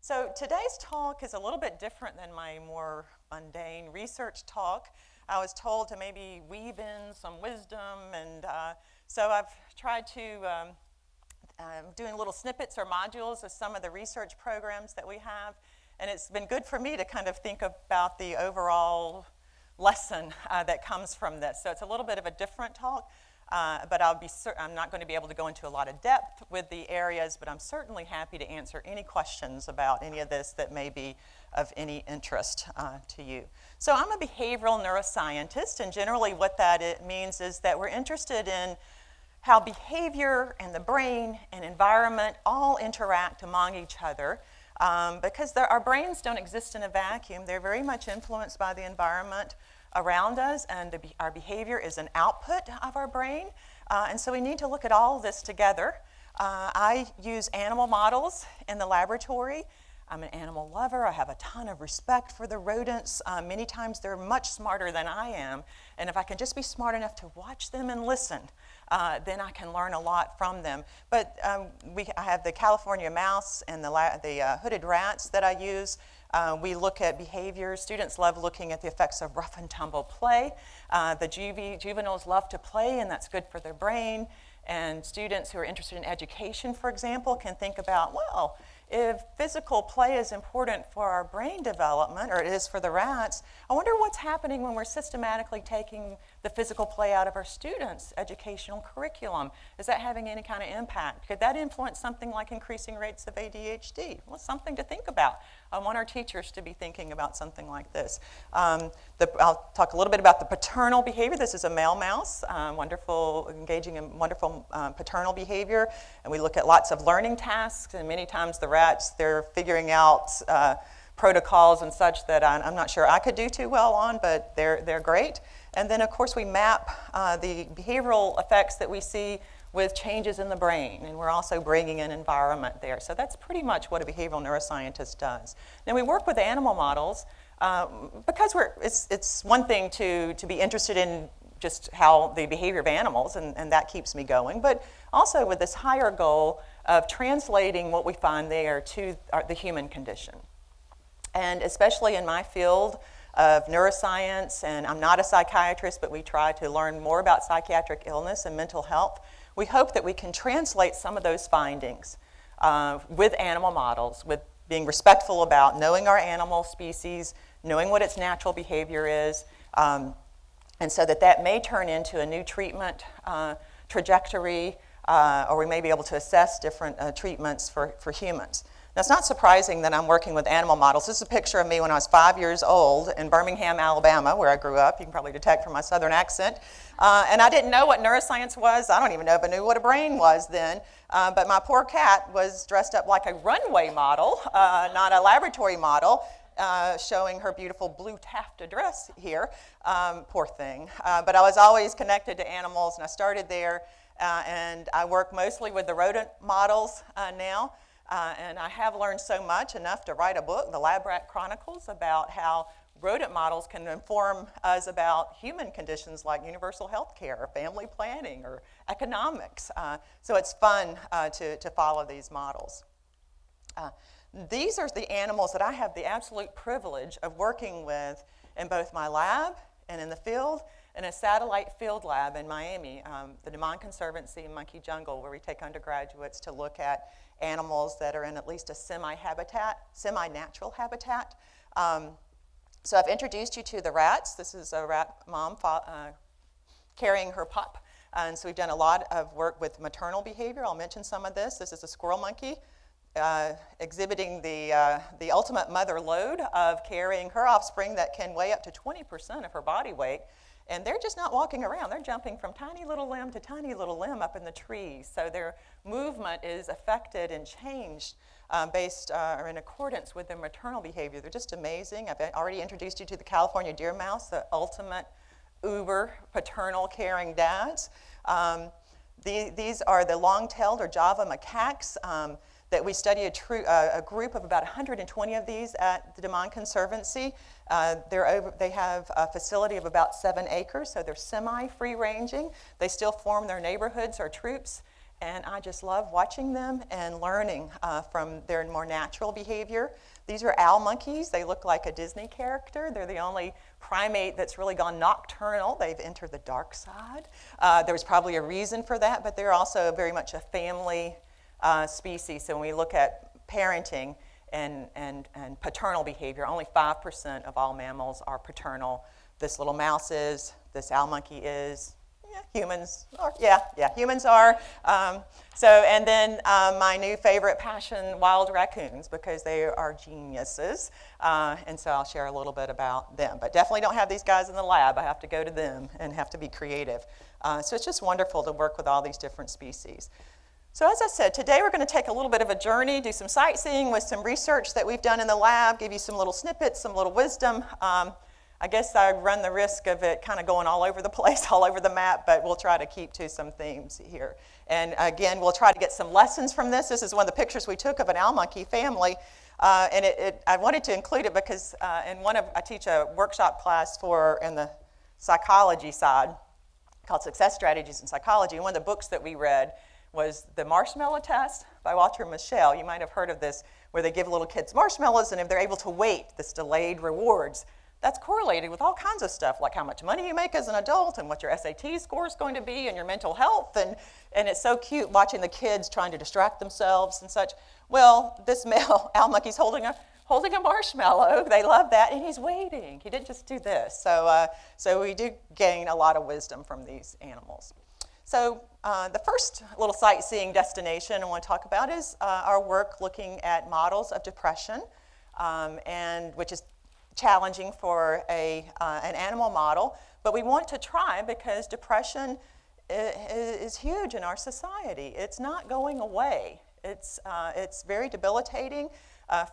So today's talk is a little bit different than my more mundane research talk. I was told to maybe weave in some wisdom, and so I've tried to doing little snippets or modules of some of the research programs that we have, and it's been good for me to kind of think about the overall lesson that comes from this. So it's a little bit of a different talk. But I'm not going to be able to go into a lot of depth with the areas, but I'm certainly happy to answer any questions about any of this that may be of any interest to you. So I'm a behavioral neuroscientist, and generally what that means is that we're interested in how behavior and the brain and environment all interact among each other, because our brains don't exist in a vacuum. They're very much influenced by the environment around us, and our behavior is an output of our brain. And so we need to look at all of this together. I use animal models in the laboratory. I'm an animal lover. I have a ton of respect for the rodents. Many times they're much smarter than I am. And if I can just be smart enough to watch them and listen, then I can learn a lot from them. But I have the California mouse and the hooded rats that I use. We look at behavior. Students love looking at the effects of rough and tumble play. The juveniles love to play, and that's good for their brain. And students who are interested in education, for example, can think about, well, if physical play is important for our brain development, or it is for the rats, I wonder what's happening when we're systematically taking the physical play out of our students' educational curriculum. Is that having any kind of impact? Could that influence something like increasing rates of ADHD? Well, something to think about. I want our teachers to be thinking about something like this. I'll talk a little bit about the paternal behavior. This is a male mouse, engaging in wonderful paternal behavior. And we look at lots of learning tasks, and many times the rats, they're figuring out protocols and such that I'm not sure I could do too well on, but they're great. And then, of course, we map the behavioral effects that we see with changes in the brain, and we're also bringing in environment there. So that's pretty much what a behavioral neuroscientist does. Now, we work with animal models because it's one thing to be interested in just how the behavior of animals, and that keeps me going, but also with this higher goal of translating what we find there to the human condition. And especially in my field of neuroscience, and I'm not a psychiatrist, but we try to learn more about psychiatric illness and mental health. We hope that we can translate some of those findings with animal models, with being respectful about knowing our animal species, knowing what its natural behavior is, and so that may turn into a new treatment trajectory, or we may be able to assess different treatments for humans. Now, it's not surprising that I'm working with animal models. This is a picture of me when I was 5 years old in Birmingham, Alabama, where I grew up. You can probably detect from my southern accent. And I didn't know what neuroscience was. I don't even know if I knew what a brain was then. But my poor cat was dressed up like a runway model, not a laboratory model, showing her beautiful blue taffeta dress here. Poor thing. But I was always connected to animals, and I started there. And I work mostly with the rodent models now. And I have learned so much, enough to write a book, The Lab Rat Chronicles, about how rodent models can inform us about human conditions like universal health care, or family planning, or economics. So it's fun to follow these models. These are the animals that I have the absolute privilege of working with in both my lab and in the field, in a satellite field lab in Miami, the DeMond Conservancy in Monkey Jungle, where we take undergraduates to look at animals that are in at least a semi-natural habitat. So I've introduced you to the rats. This is a rat mom carrying her pup. And so we've done a lot of work with maternal behavior. I'll mention some of this. This is a squirrel monkey exhibiting the ultimate mother load of carrying her offspring that can weigh up to 20% of her body weight. And they're just not walking around. They're jumping from tiny little limb to tiny little limb up in the trees. So their movement is affected and changed based or in accordance with their maternal behavior. They're just amazing. I've already introduced you to the California deer mouse, the ultimate uber paternal caring dads. These are the long-tailed or Java macaques that we study a group of about 120 of these at the DeMond Conservancy. They have a facility of about 7 acres, so they're semi-free-ranging. They still form their neighborhoods or troops, and I just love watching them and learning from their more natural behavior. These are owl monkeys. They look like a Disney character. They're the only primate that's really gone nocturnal. They've entered the dark side. There's probably a reason for that, but they're also very much a family species. So when we look at parenting and paternal behavior, only 5% of all mammals are paternal. This little mouse is, this owl monkey is, humans are, humans are. And then my new favorite passion, wild raccoons, because they are geniuses. And so I'll share a little bit about them. But definitely don't have these guys in the lab. I have to go to them and have to be creative. So it's just wonderful to work with all these different species. So as I said, today we're going to take a little bit of a journey, do some sightseeing with some research that we've done in the lab, give you some little snippets, some little wisdom. I guess I run the risk of it kind of going all over the place, all over the map, but we'll try to keep to some themes here. And again, we'll try to get some lessons from this. This is one of the pictures we took of an owl monkey family. I wanted to include it because I teach a workshop class in the psychology side called Success Strategies in Psychology. And one of the books that we read was The Marshmallow Test by Walter Mischel. You might have heard of this, where they give little kids marshmallows, and if they're able to wait, this delayed rewards, that's correlated with all kinds of stuff, like how much money you make as an adult and what your SAT score is going to be and your mental health. And it's so cute watching the kids trying to distract themselves and such. Well, this male owl monkey's holding a marshmallow. They love that, and he's waiting. He didn't just do this. So we do gain a lot of wisdom from these animals. So the first little sightseeing destination I want to talk about is our work looking at models of depression, which is challenging for an animal model, but we want to try because depression is huge in our society. It's not going away. It's very debilitating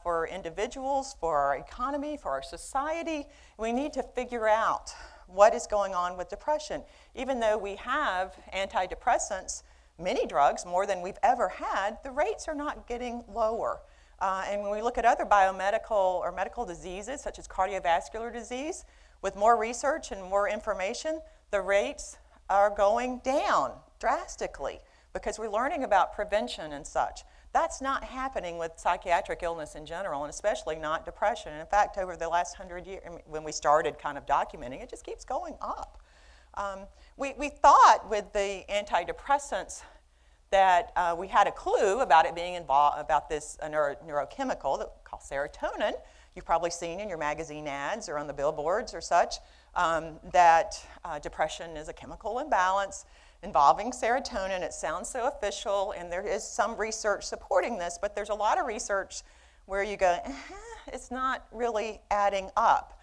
for individuals, for our economy, for our society. We need to figure out what is going on with depression. Even though we have antidepressants, many drugs, more than we've ever had, the rates are not getting lower. And when we look at other biomedical or medical diseases, such as cardiovascular disease, with more research and more information, the rates are going down drastically because we're learning about prevention and such. That's not happening with psychiatric illness in general, and especially not depression. And in fact, over the last 100 years, when we started kind of documenting, it just keeps going up. We thought with the antidepressants that we had a clue about it being involved, about this neurochemical called serotonin. You've probably seen in your magazine ads or on the billboards or such that depression is a chemical imbalance involving serotonin. It sounds so official, and there is some research supporting this, but there's a lot of research where you go, it's not really adding up.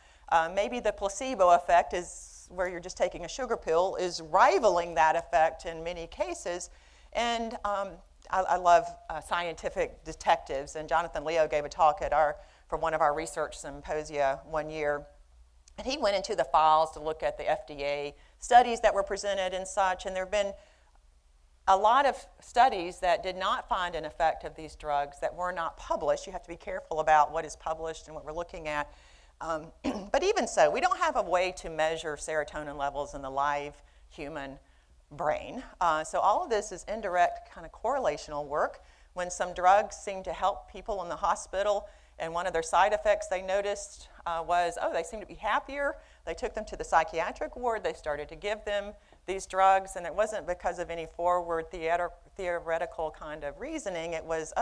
Maybe the placebo effect is where you're just taking a sugar pill is rivaling that effect in many cases. And I love scientific detectives, and Jonathan Leo gave a talk for one of our research symposia one year, and he went into the files to look at the FDA studies that were presented and such, and there have been a lot of studies that did not find an effect of these drugs that were not published. You have to be careful about what is published and what we're looking at. But even so, we don't have a way to measure serotonin levels in the live human brain. So all of this is indirect kind of correlational work. When some drugs seem to help people in the hospital, and one of their side effects they noticed was, they seem to be happier. They took them to the psychiatric ward. They started to give them these drugs, and it wasn't because of any forward theoretical kind of reasoning. It was,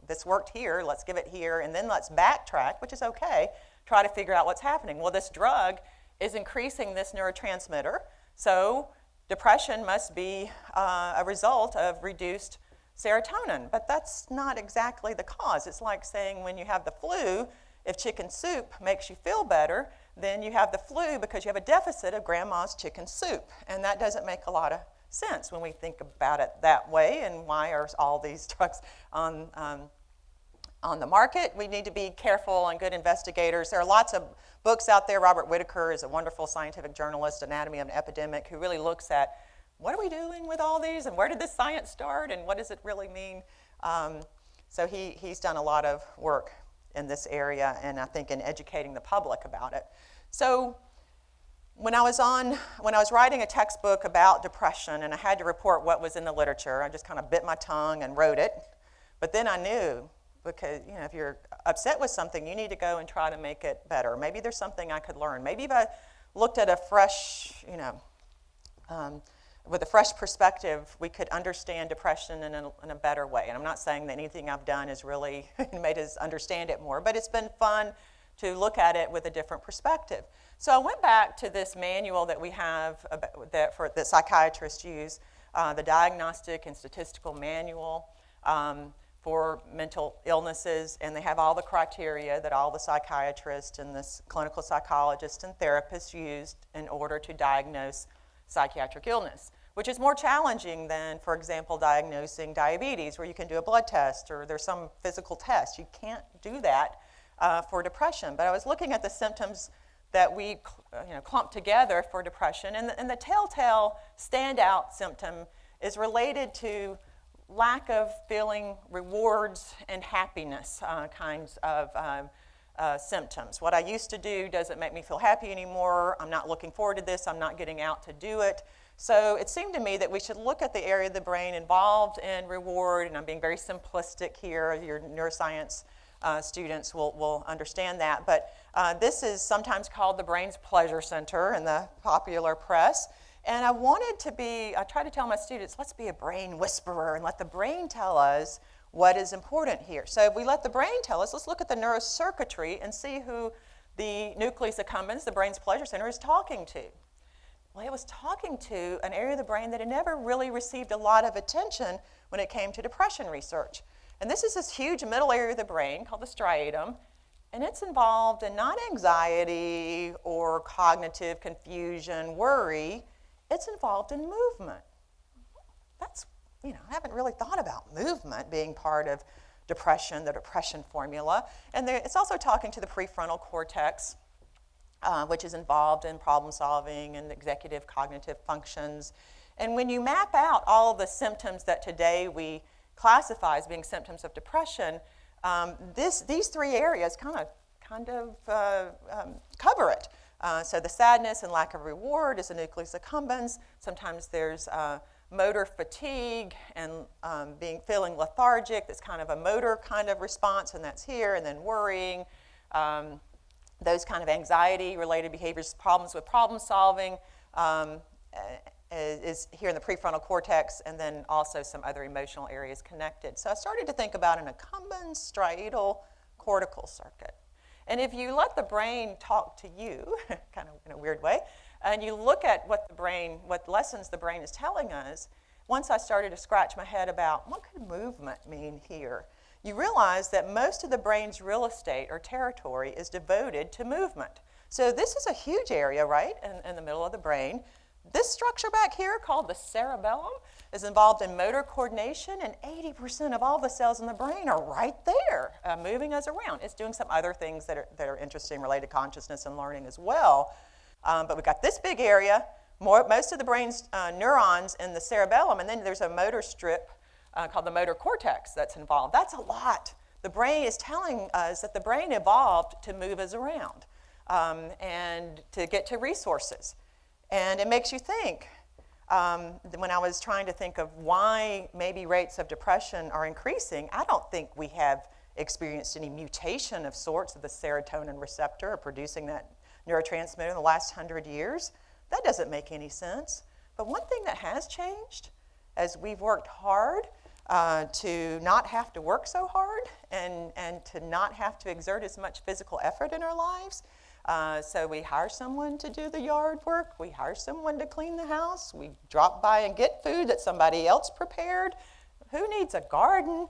this worked here, let's give it here, and then let's backtrack, which is okay, try to figure out what's happening. Well, this drug is increasing this neurotransmitter, so depression must be a result of reduced serotonin, but that's not exactly the cause. It's like saying when you have the flu, if chicken soup makes you feel better, then you have the flu because you have a deficit of grandma's chicken soup, and that doesn't make a lot of sense when we think about it that way. And why are all these drugs on the market? We need to be careful and good investigators. There are lots of books out there. Robert Whitaker is a wonderful scientific journalist, Anatomy of an Epidemic, who really looks at what are we doing with all these, and where did this science start, and what does it really mean? So he's done a lot of work in this area, and I think in educating the public about it. So when I was writing a textbook about depression and I had to report what was in the literature, I just kind of bit my tongue and wrote it. But then I knew, because if you're upset with something, you need to go and try to make it better. Maybe there's something I could learn. Maybe if I looked at a fresh, with a fresh perspective, we could understand depression in a better way. And I'm not saying that anything I've done has really made us understand it more, but it's been fun to look at it with a different perspective. So I went back to this manual that we have that psychiatrists use, the Diagnostic and Statistical Manual for mental illnesses, and they have all the criteria that all the psychiatrists and the clinical psychologists and therapists used in order to diagnose psychiatric illness, which is more challenging than, for example, diagnosing diabetes, where you can do a blood test or there's some physical test. You can't do that for depression. But I was looking at the symptoms that we clumped together for depression, and the telltale standout symptom is related to lack of feeling rewards and happiness kinds of symptoms. What I used to do doesn't make me feel happy anymore. I'm not looking forward to this. I'm not getting out to do it. So it seemed to me that we should look at the area of the brain involved in reward, and I'm being very simplistic here. Your neuroscience students will understand that. But this is sometimes called the brain's pleasure center in the popular press. And I try to tell my students, let's be a brain whisperer and let the brain tell us what is important here. So if we let the brain tell us, let's look at the neurocircuitry and see who the nucleus accumbens, the brain's pleasure center, is talking to. Well, it was talking to an area of the brain that had never really received a lot of attention when it came to depression research. And this is this huge middle area of the brain called the striatum, and it's involved in not anxiety or cognitive confusion, worry. It's involved in movement. I haven't really thought about movement being part of depression, the depression formula. And it's also talking to the prefrontal cortex, which is involved in problem solving and executive cognitive functions. And when you map out all the symptoms that today we classify as being symptoms of depression, these three areas kind of cover it. So the sadness and lack of reward is the nucleus accumbens. Sometimes there's motor fatigue and feeling lethargic. That's kind of a motor kind of response, and that's here. And then worrying, those kind of anxiety-related behaviors, problems with problem solving is here in the prefrontal cortex, and then also some other emotional areas connected. So I started to think about an accumbens striatal cortical circuit. And if you let the brain talk to you, kind of in a weird way, and you look at what lessons the brain is telling us, once I started to scratch my head about what could movement mean here, you realize that most of the brain's real estate or territory is devoted to movement. So this is a huge area, right, in the middle of the brain. This structure back here, called the cerebellum, is involved in motor coordination, and 80% of all the cells in the brain are right there, moving us around. It's doing some other things that are interesting, related to consciousness and learning as well. But we've got this big area, most of the brain's neurons in the cerebellum, and then there's a motor strip called the motor cortex that's involved. That's a lot. The brain is telling us that the brain evolved to move us around and to get to resources. And it makes you think. When I was trying to think of why maybe rates of depression are increasing, I don't think we have experienced any mutation of sorts of the serotonin receptor or producing that neurotransmitter in the last 100 years. That doesn't make any sense. But one thing that has changed, as we've worked hard to not have to work so hard and to not have to exert as much physical effort in our lives. So we hire someone to do the yard work. We hire someone to clean the house. We drop by and get food that somebody else prepared. Who needs a garden?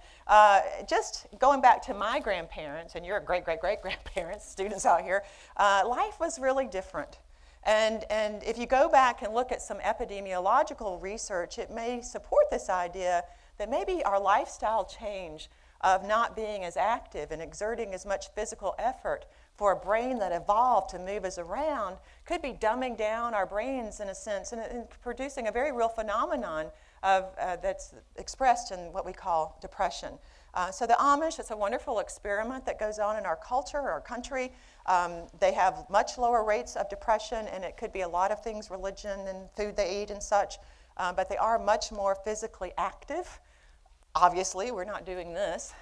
Just going back to my grandparents, and your great-great-great-grandparents, students out here, life was really different. And if you go back and look at some epidemiological research, it may support this idea that maybe our lifestyle change of not being as active and exerting as much physical effort for a brain that evolved to move us around could be dumbing down our brains in a sense and producing a very real phenomenon of that's expressed in what we call depression. So the Amish, it's a wonderful experiment that goes on in our culture, our country. They have much lower rates of depression, and it could be a lot of things, religion and food they eat and such, but they are much more physically active. Obviously, we're not doing this.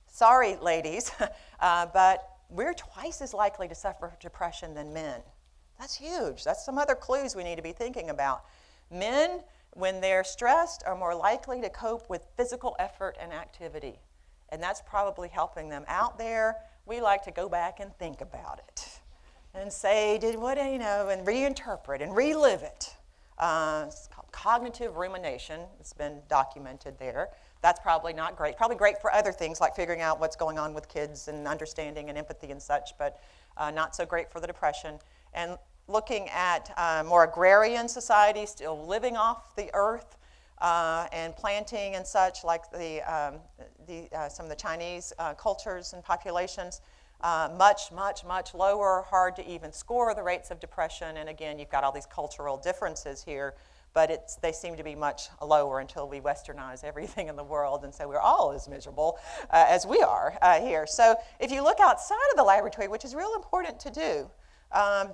Sorry, ladies, but we're twice as likely to suffer depression than men. That's huge. That's some other clues we need to be thinking about. Men, when they're stressed, are more likely to cope with physical effort and activity. And that's probably helping them out there. We like to go back and think about it and say, and reinterpret and relive it. It's called cognitive rumination. It's been documented there. That's probably not great. Probably great for other things like figuring out what's going on with kids and understanding and empathy and such, but not so great for the depression. And looking at more agrarian societies, still living off the earth and planting and such, like some of the Chinese cultures and populations, much, much, much lower, hard to even score the rates of depression. And again, you've got all these cultural differences here, but they seem to be much lower until we westernize everything in the world and say we're all as miserable as we are here. So if you look outside of the laboratory, which is real important to do,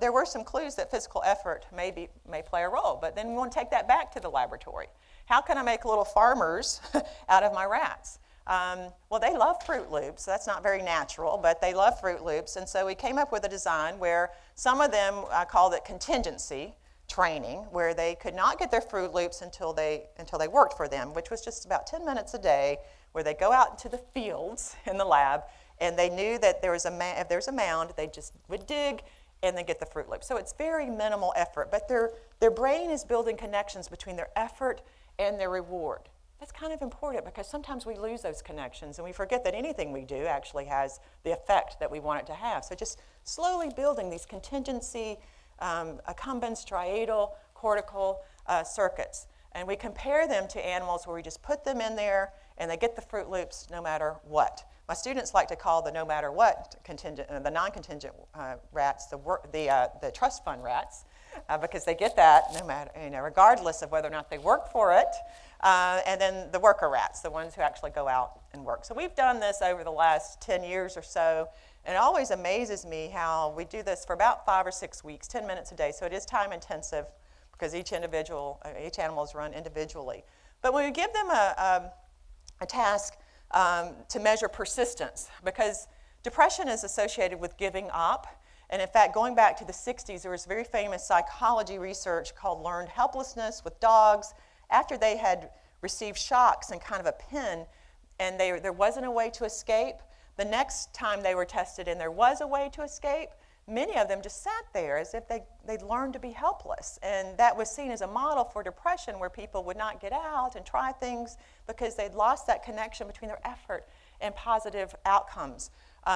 there were some clues that physical effort may play a role, but then we want to take that back to the laboratory. How can I make little farmers out of my rats? Well, they love Fruit Loops. That's not very natural, but they love Fruit Loops, and so we came up with a design where some of them called it Contingency training, where they could not get their Fruit Loops until they worked for them, which was just about 10 minutes a day, where they go out into the fields in the lab, and they knew that if there's a mound, they just would dig and then get the Fruit Loop. So it's very minimal effort, but their brain is building connections between their effort and their reward. That's kind of important because sometimes we lose those connections and we forget that anything we do actually has the effect that we want it to have. So just slowly building these contingency, accumbens, striatal, cortical circuits. And we compare them to animals where we just put them in there and they get the Fruit Loops no matter what. My students like to call the no matter what the non-contingent rats the trust fund rats because they get that no matter, regardless of whether or not they work for it. And then the worker rats, the ones who actually go out and work. So we've done this over the last 10 years or so, and it always amazes me how we do this for about 5 or 6 weeks, 10 minutes a day. So it is time intensive because each animal is run individually. But when we give them a task to measure persistence, because depression is associated with giving up. And in fact, going back to the 60s, there was very famous psychology research called learned helplessness with dogs. After they had received shocks and kind of a pin, and there wasn't a way to escape, the next time they were tested and there was a way to escape, many of them just sat there as if they'd learned to be helpless. And that was seen as a model for depression where people would not get out and try things because they'd lost that connection between their effort and positive outcomes.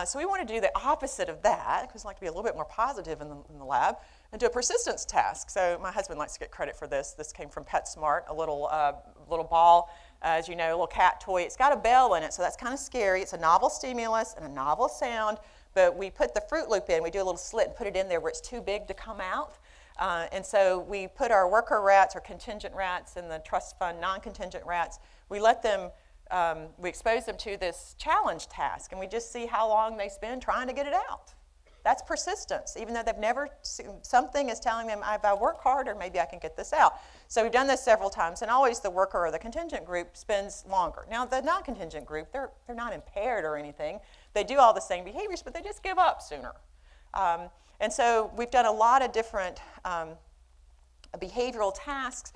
So we want to do the opposite of that, because we like to be a little bit more positive in the lab, and do a persistence task. So my husband likes to get credit for this. This came from PetSmart, a little ball, as you know, a little cat toy. It's got a bell in it, so that's kind of scary. It's a novel stimulus and a novel sound, but we put the Fruit Loop in. We do a little slit and put it in there where it's too big to come out. And so we put our worker rats, or contingent rats, and the trust fund non-contingent rats. We let them we expose them to this challenge task, and we just see how long they spend trying to get it out. That's persistence, even though they've never seen, something is telling them, if I work harder, maybe I can get this out. So we've done this several times, and always the worker or the contingent group spends longer. Now, the non-contingent group, they're not impaired or anything. They do all the same behaviors, but they just give up sooner. And so we've done a lot of different behavioral tasks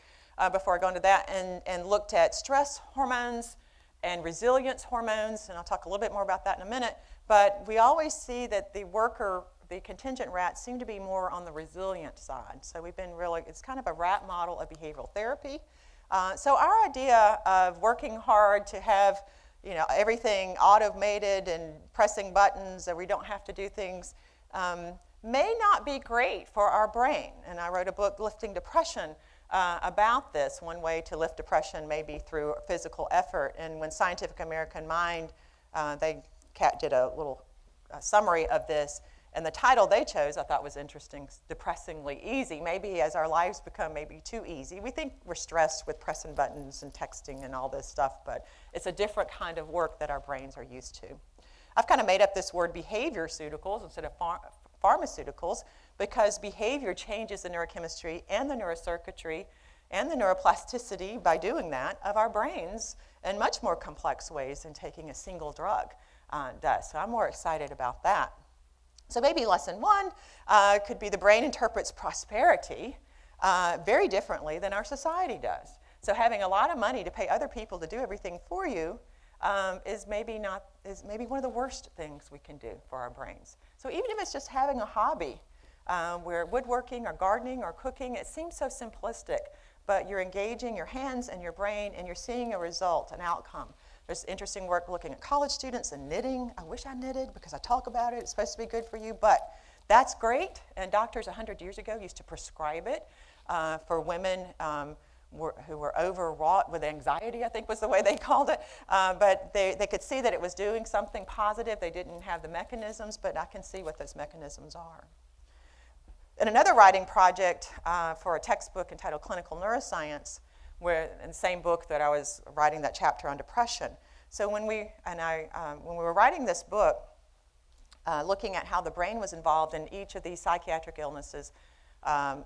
before I go into that, and looked at stress hormones and resilience hormones, and I'll talk a little bit more about that in a minute. But we always see that the contingent rats seem to be more on the resilient side. So we've been it's kind of a rat model of behavioral therapy. So our idea of working hard to have everything automated and pressing buttons, and we don't have to do things, may not be great for our brain. And I wrote a book, Lifting Depression, about this. One way to lift depression may be through physical effort. And when Scientific American Mind, they did a little summary of this, And the title they chose I thought was interesting, Depressingly Easy. Maybe as our lives become maybe too easy, we think we're stressed with pressing buttons and texting and all this stuff, but it's a different kind of work that our brains are used to. I've kind of made up this word behaviorceuticals instead of pharmaceuticals because behavior changes the neurochemistry and the neurocircuitry and the neuroplasticity by doing that of our brains in much more complex ways than taking a single drug does. So I'm more excited about that. So maybe lesson one could be the brain interprets prosperity very differently than our society does. So having a lot of money to pay other people to do everything for you is maybe one of the worst things we can do for our brains. So even if it's just having a hobby, where woodworking or gardening or cooking, it seems so simplistic, but you're engaging your hands and your brain and you're seeing a result, an outcome. There's interesting work looking at college students and knitting. I wish I knitted because I talk about it. It's supposed to be good for you, but that's great. And doctors 100 years ago used to prescribe it for women who were overwrought with anxiety, I think was the way they called it. But they could see that it was doing something positive. They didn't have the mechanisms, but I can see what those mechanisms are. In another writing project for a textbook entitled Clinical Neuroscience, where in the same book that I was writing that chapter on depression. So when we were writing this book, looking at how the brain was involved in each of these psychiatric illnesses,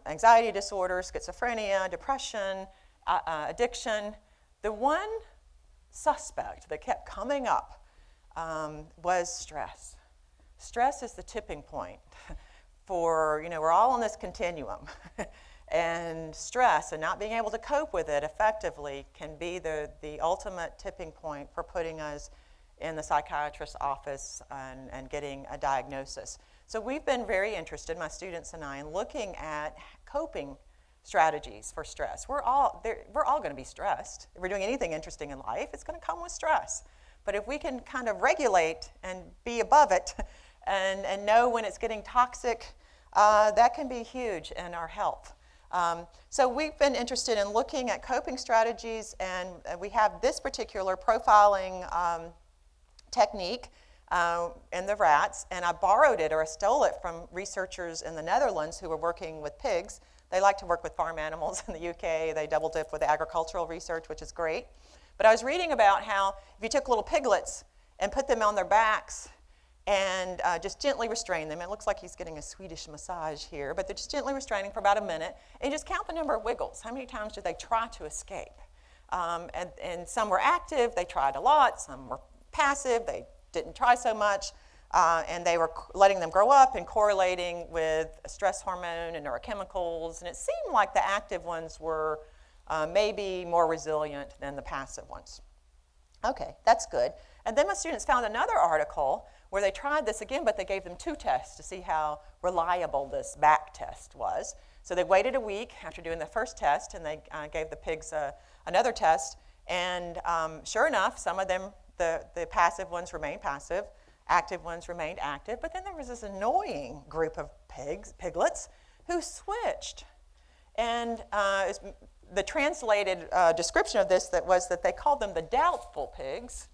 anxiety disorder, schizophrenia, depression, addiction, the one suspect that kept coming up was stress. Stress is the tipping point for, we're all on this continuum. And stress and not being able to cope with it effectively can be the ultimate tipping point for putting us in the psychiatrist's office and getting a diagnosis. So we've been very interested, my students and I, in looking at coping strategies for stress. We're all going to be stressed. If we're doing anything interesting in life, it's going to come with stress. But if we can kind of regulate and be above it and know when it's getting toxic, that can be huge in our health. So we've been interested in looking at coping strategies, and we have this particular profiling technique in the rats, and I borrowed it or I stole it from researchers in the Netherlands who were working with pigs. They like to work with farm animals in the UK. They double dip with agricultural research, which is great. But I was reading about how if you took little piglets and put them on their backs and just gently restrain them. It looks like he's getting a Swedish massage here, but they're just gently restraining for about a minute. And you just count the number of wiggles. How many times did they try to escape? And some were active, they tried a lot. Some were passive, they didn't try so much. And they were letting them grow up and correlating with stress hormone and neurochemicals. And it seemed like the active ones were maybe more resilient than the passive ones. Okay, that's good. And then my students found another article where they tried this again, but they gave them 2 tests to see how reliable this back test was. So they waited a week after doing the first test, and they gave the pigs another test. And sure enough, some of them, the passive ones remained passive, active ones remained active. But then there was this annoying group of piglets who switched. And the translated description of this was that they called them the doubtful pigs.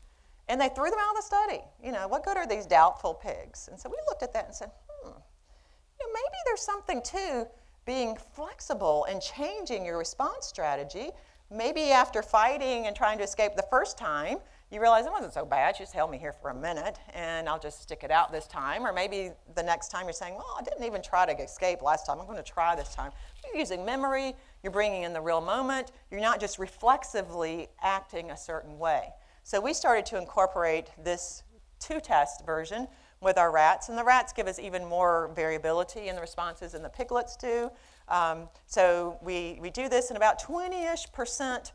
And they threw them out of the study. What good are these doubtful pigs? And so we looked at that and said, maybe there's something to being flexible and changing your response strategy. Maybe after fighting and trying to escape the first time, you realize it wasn't so bad. She just held me here for a minute, and I'll just stick it out this time. Or maybe the next time you're saying, well, I didn't even try to escape last time. I'm going to try this time. You're using memory. You're bringing in the real moment. You're not just reflexively acting a certain way. So we started to incorporate this 2-test version with our rats, and the rats give us even more variability in the responses than the piglets do. So we do this, and about 20-ish%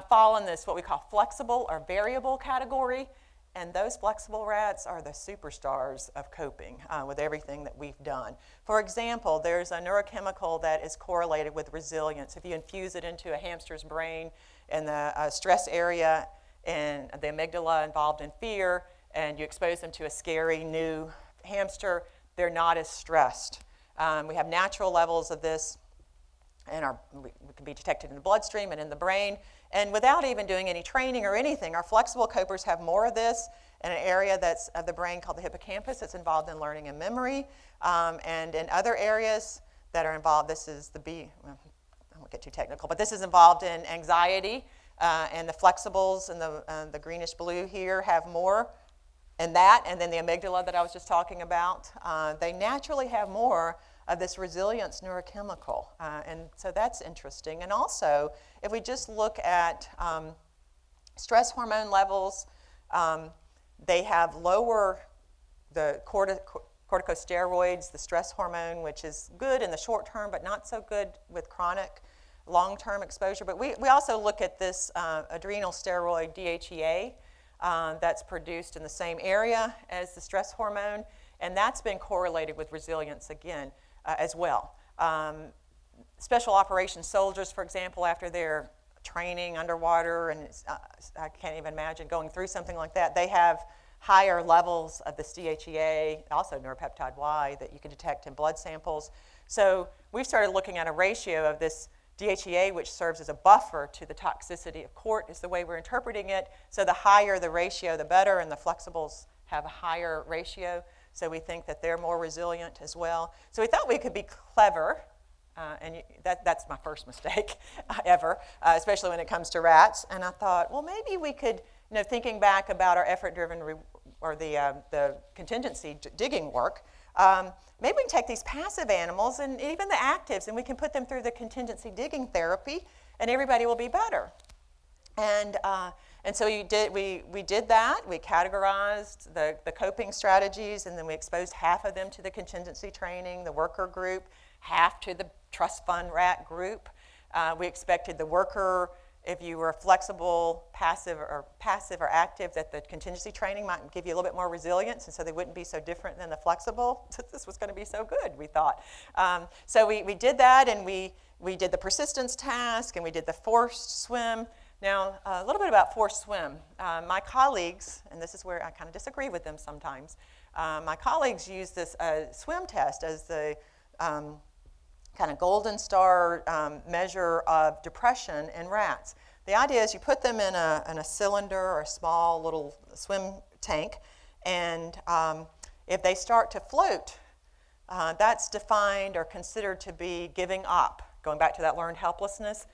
fall in this what we call flexible or variable category, and those flexible rats are the superstars of coping with everything that we've done. For example, there's a neurochemical that is correlated with resilience. If you infuse it into a hamster's brain in the stress area, and the amygdala involved in fear, and you expose them to a scary new hamster, they're not as stressed. We have natural levels of this, and we can be detected in the bloodstream and in the brain. And without even doing any training or anything, our flexible copers have more of this, in an area that's of the brain called the hippocampus that's involved in learning and memory. And in other areas that are involved, this is the well, I won't get too technical, but this is involved in anxiety, and the flexibles and the greenish blue here have more in that, and then the amygdala that I was just talking about, they naturally have more of this resilience neurochemical, and so that's interesting. And also, if we just look at stress hormone levels, they have lower the corticosteroids, the stress hormone, which is good in the short term, but not so good with chronic long-term exposure. But we also look at this adrenal steroid, DHEA, that's produced in the same area as the stress hormone, and that's been correlated with resilience again as well. Special operations soldiers, for example, after their training underwater, and I can't even imagine going through something like that, they have higher levels of this DHEA, also neuropeptide Y, that you can detect in blood samples. So we've started looking at a ratio of this DHEA, which serves as a buffer to the toxicity of cort, is the way we're interpreting it. So the higher the ratio, the better, and the flexibles have a higher ratio. So we think that they're more resilient as well. So we thought we could be clever, and that's my first mistake ever, especially when it comes to rats. And I thought, well, maybe we could, thinking back about our effort-driven or the contingency digging work, maybe we can take these passive animals and even the actives, and we can put them through the contingency digging therapy, and everybody will be better. And so we did that. We categorized the coping strategies, and then we exposed half of them to the contingency training, the worker group, half to the trust fund rat group. We expected the worker, if you were flexible, passive or active, that the contingency training might give you a little bit more resilience, and so they wouldn't be so different than the flexible. This was going to be so good, we thought. So we did that, and we did the persistence task, and we did the forced swim. Now, a little bit about forced swim. My colleagues, and this is where I kind of disagree with them sometimes, my colleagues use this swim test as the kind of golden star measure of depression in rats. The idea is you put them in a cylinder or a small little swim tank, and if they start to float, that's defined or considered to be giving up. Going back to that learned helplessness,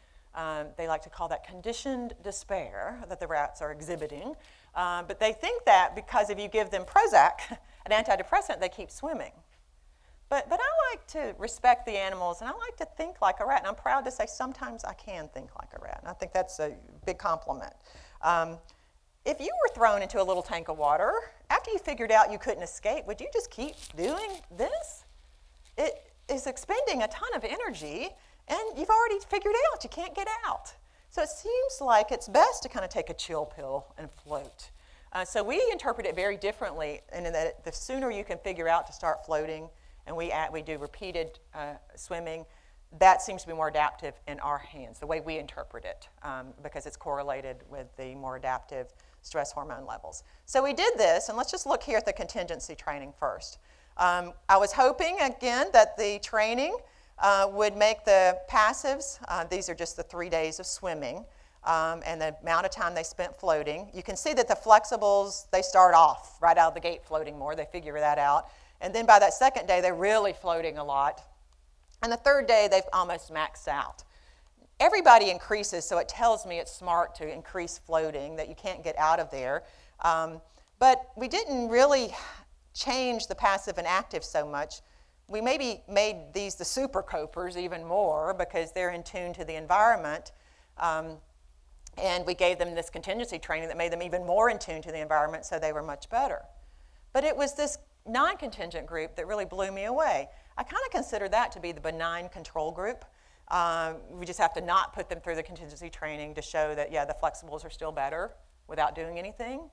they like to call that conditioned despair that the rats are exhibiting. But they think that because if you give them Prozac, an antidepressant, they keep swimming. But I like to respect the animals, and I like to think like a rat. And I'm proud to say sometimes I can think like a rat, and I think that's a big compliment. If you were thrown into a little tank of water, after you figured out you couldn't escape, would you just keep doing this? It is expending a ton of energy, and you've already figured out you can't get out. So it seems like it's best to kind of take a chill pill and float. So we interpret it very differently, and in that the sooner you can figure out to start floating, and we do repeated swimming, that seems to be more adaptive in our hands, the way we interpret it, because it's correlated with the more adaptive stress hormone levels. So we did this, and let's just look here at the contingency training first. I was hoping, again, that the training would make the passives, these are just the 3 days of swimming, and the amount of time they spent floating. You can see that the flexibles, they start off right out of the gate floating more, they figure that out. And then by that second day, they're really floating a lot. And the third day, they've almost maxed out. Everybody increases, so it tells me it's smart to increase floating, that you can't get out of there. But we didn't really change the passive and active so much. We maybe made these the super copers even more because they're in tune to the environment. And we gave them this contingency training that made them even more in tune to the environment, so they were much better. But it was this non-contingent group that really blew me away. I kind of consider that to be the benign control group. We just have to not put them through the contingency training to show that, yeah, the flexibles are still better without doing anything.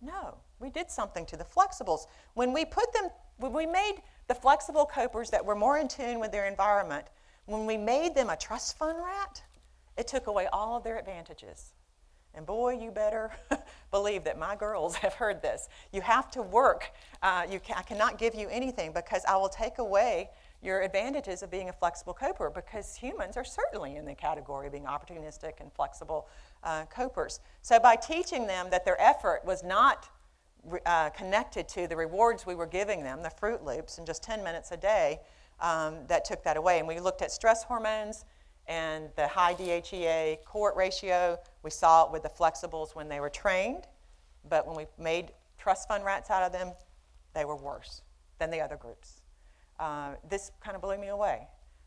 No, we did something to the flexibles. When we made the flexible copers that were more in tune with their environment, when we made them a trust fund rat, it took away all of their advantages. And boy, you better believe that my girls have heard this. You have to work. I cannot give you anything because I will take away your advantages of being a flexible coper, because humans are certainly in the category of being opportunistic and flexible copers. So by teaching them that their effort was not connected to the rewards we were giving them, the Fruit Loops, in just 10 minutes a day, that took that away. And we looked at stress hormones and the high DHEA cohort ratio. We saw it with the flexibles when they were trained, but when we made trust fund rats out of them, they were worse than the other groups. This kind of blew me away,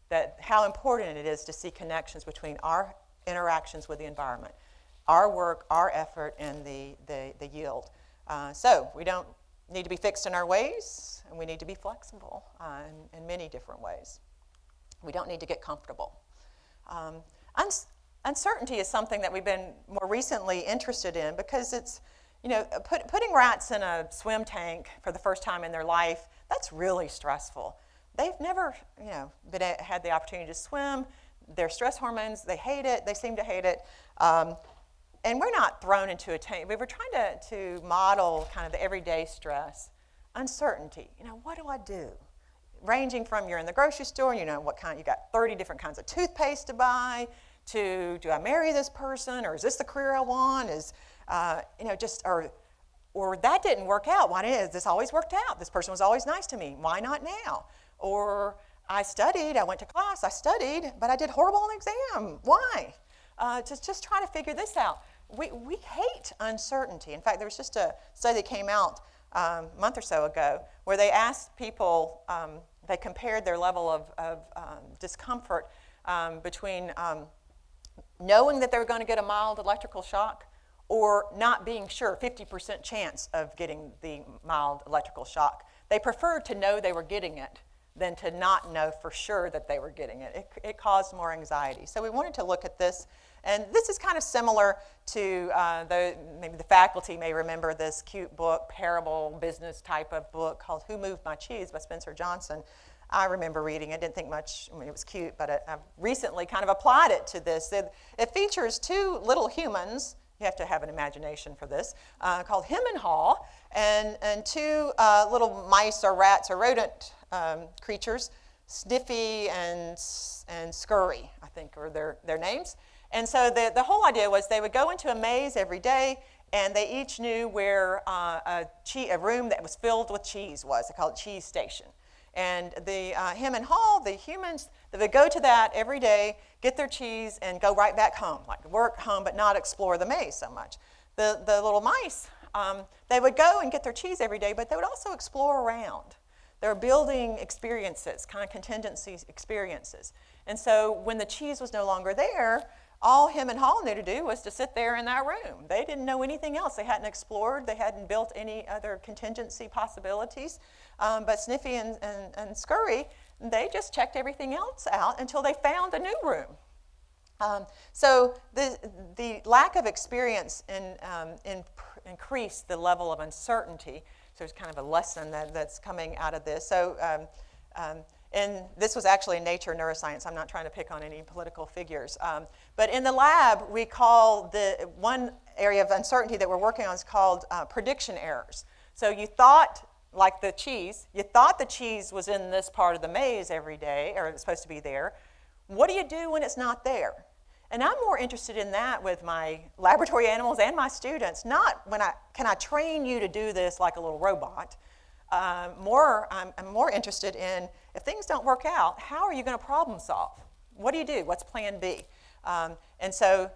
that how important it is to see connections between our interactions with the environment, our work, our effort, and the yield. So we don't need to be fixed in our ways, and we need to be flexible in many different ways. We don't need to get comfortable. Uncertainty is something that we've been more recently interested in because it's, putting rats in a swim tank for the first time in their life, that's really stressful. They've never, had the opportunity to swim. Their stress hormones, they hate it. They seem to hate it. And we're not thrown into a tank. We were trying to model kind of the everyday stress. Uncertainty. What do I do? Ranging from you're in the grocery store, what kind, you got 30 different kinds of toothpaste to buy, to do I marry this person, or is this the career I want? Or that didn't work out. Why did this always worked out? This person was always nice to me. Why not now? Or I went to class, I studied, but I did horrible on the exam. Why? Just trying to figure this out. We hate uncertainty. In fact, there was just a study that came out a month or so ago where they asked people, they compared their level of discomfort between knowing that they were going to get a mild electrical shock or not being sure, 50% chance of getting the mild electrical shock. They preferred to know they were getting it than to not know for sure that they were getting it. It caused more anxiety. So we wanted to look at this. And this is kind of similar to, maybe the faculty may remember this cute book, parable business type of book called Who Moved My Cheese by Spencer Johnson. I remember reading it, didn't think much, it was cute, but I've recently kind of applied it to this. It features two little humans, you have to have an imagination for this, called Him and Haw, and two little mice or rats or rodent creatures, Sniffy and Scurry, I think are their names. And so the whole idea was they would go into a maze every day, and they each knew where a room that was filled with cheese was. They called it Cheese Station. And the Him and Haw, the humans, they would go to that every day, get their cheese, and go right back home, like work home, but not explore the maze so much. The little mice, they would go and get their cheese every day, but they would also explore around. They were building experiences, kind of contingency experiences. And so when the cheese was no longer there, all Him and Haw knew to do was to sit there in that room. They didn't know anything else. They hadn't explored. They hadn't built any other contingency possibilities. But Sniffy and Scurry, they just checked everything else out until they found a new room. So the lack of experience increased the level of uncertainty. So there's kind of a lesson that's coming out of this. So and this was actually in Nature Neuroscience. I'm not trying to pick on any political figures. But in the lab, we call the one area of uncertainty that we're working on is called prediction errors. So you thought, like the cheese, you thought the cheese was in this part of the maze every day, or it's supposed to be there. What do you do when it's not there? And I'm more interested in that with my laboratory animals and my students, not can I train you to do this like a little robot? I'm more interested in, if things don't work out, how are you going to problem solve? What do you do? What's plan B? And so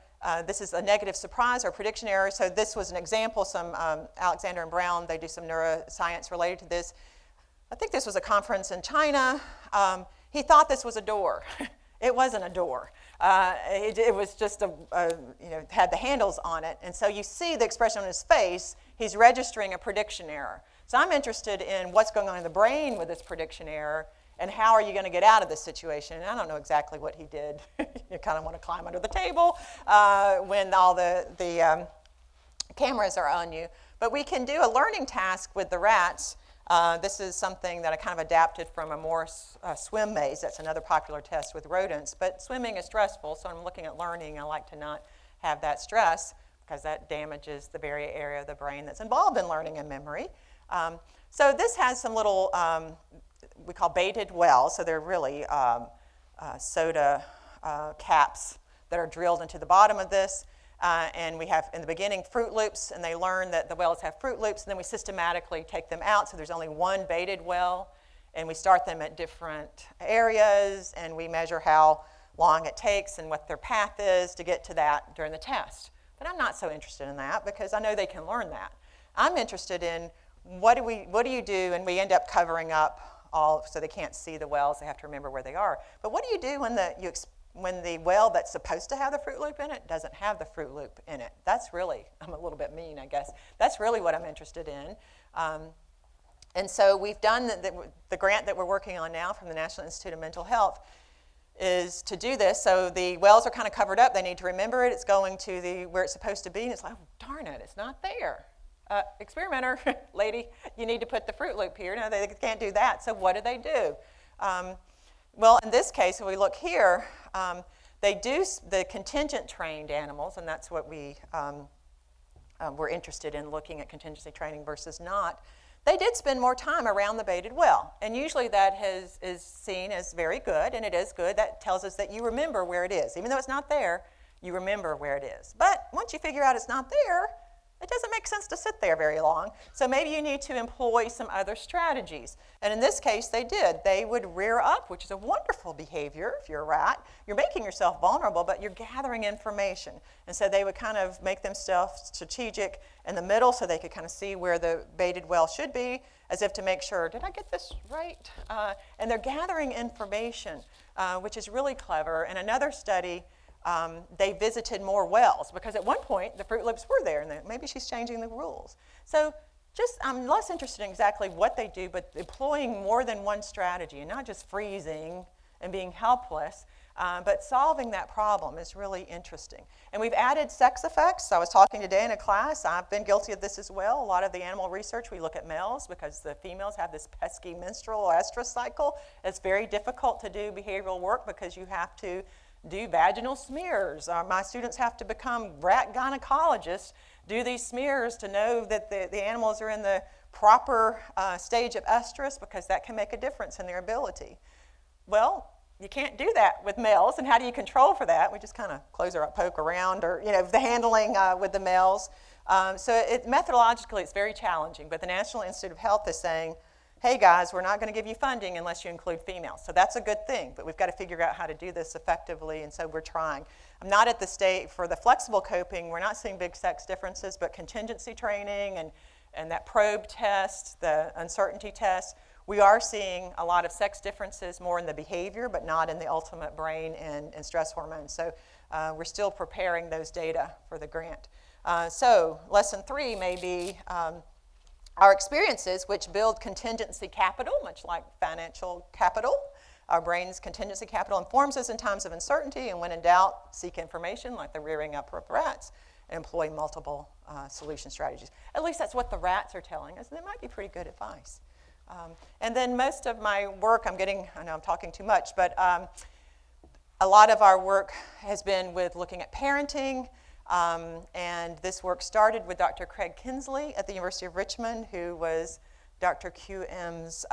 this is a negative surprise or prediction error. So this was an example, some Alexander and Brown, they do some neuroscience related to this. I think this was a conference in China. He thought this was a door. It wasn't a door. It was just had the handles on it. And so you see the expression on his face, he's registering a prediction error. So I'm interested in what's going on in the brain with this prediction error and how are you going to get out of this situation. And I don't know exactly what he did. You kind of want to climb under the table when all the cameras are on you. But we can do a learning task with the rats. This is something that I kind of adapted from a Morse swim maze. That's another popular test with rodents. But swimming is stressful, so I'm looking at learning. I like to not have that stress because that damages the very area of the brain that's involved in learning and memory. So this has some little, we call baited wells. So they're really soda caps that are drilled into the bottom of this. And we have, in the beginning, Fruit Loops, and they learn that the whales have Fruit Loops, and then we systematically take them out, so there's only one baited well, and we start them at different areas, and we measure how long it takes and what their path is to get to that during the test. But I'm not so interested in that because I know they can learn that. I'm interested in what do you do, and we end up covering up all, so they can't see the whales, they have to remember where they are. But what do you do when the whale that's supposed to have the Fruit Loop in it doesn't have the Fruit Loop in it? That's really, I'm a little bit mean, I guess. That's really what I'm interested in. And so we've done the grant that we're working on now from the National Institute of Mental Health is to do this. So the whales are kind of covered up. They need to remember it. It's going to where it's supposed to be, and it's like, oh, darn it, it's not there. Experimenter, lady, you need to put the Fruit Loop here. No, they can't do that. So what do? Well, in this case, if we look here, they do the contingent trained animals, and that's what we're interested in, looking at contingency training versus not. They did spend more time around the baited well, and usually that is seen as very good, and it is good. That tells us that you remember where it is. Even though it's not there, you remember where it is. But once you figure out it's not there, it doesn't make sense to sit there very long. So maybe you need to employ some other strategies. And in this case, they did. They would rear up, which is a wonderful behavior if you're a rat. You're making yourself vulnerable, but you're gathering information. And so they would kind of make themselves strategic in the middle so they could kind of see where the baited well should be, as if to make sure, did I get this right? And they're gathering information, which is really clever. In another study, they visited more wells because at one point the Fruit Loops were there, and maybe she's changing the rules. So I'm less interested in exactly what they do, but employing more than one strategy and not just freezing and being helpless, but solving that problem is really interesting. And we've added sex effects. I was talking today in a class. I've been guilty of this as well. A lot of the animal research, we look at males because the females have this pesky menstrual estrus cycle. It's very difficult to do behavioral work because you have to do vaginal smears. My students have to become rat gynecologists, do these smears to know that the animals are in the proper stage of estrus, because that can make a difference in their ability. Well, you can't do that with males, and how do you control for that? We just kind of close her up, poke around, or the handling with the males. So methodologically, it's very challenging, but the National Institute of Health is saying, hey guys, we're not going to give you funding unless you include females. So that's a good thing, but we've got to figure out how to do this effectively, and so we're trying. I'm not at the state for the flexible coping. We're not seeing big sex differences, but contingency training and that probe test, the uncertainty test, we are seeing a lot of sex differences more in the behavior, but not in the ultimate brain and stress hormones. So we're still preparing those data for the grant. So lesson 3 may be our experiences, which build contingency capital, much like financial capital. Our brain's contingency capital informs us in times of uncertainty, and when in doubt, seek information, like the rearing up of rats, and employ multiple solution strategies. At least that's what the rats are telling us, and it might be pretty good advice. And then most of my work, I know I'm talking too much, but a lot of our work has been with looking at parenting. And this work started with Dr. Craig Kinsley at the University of Richmond, who was Dr. QM's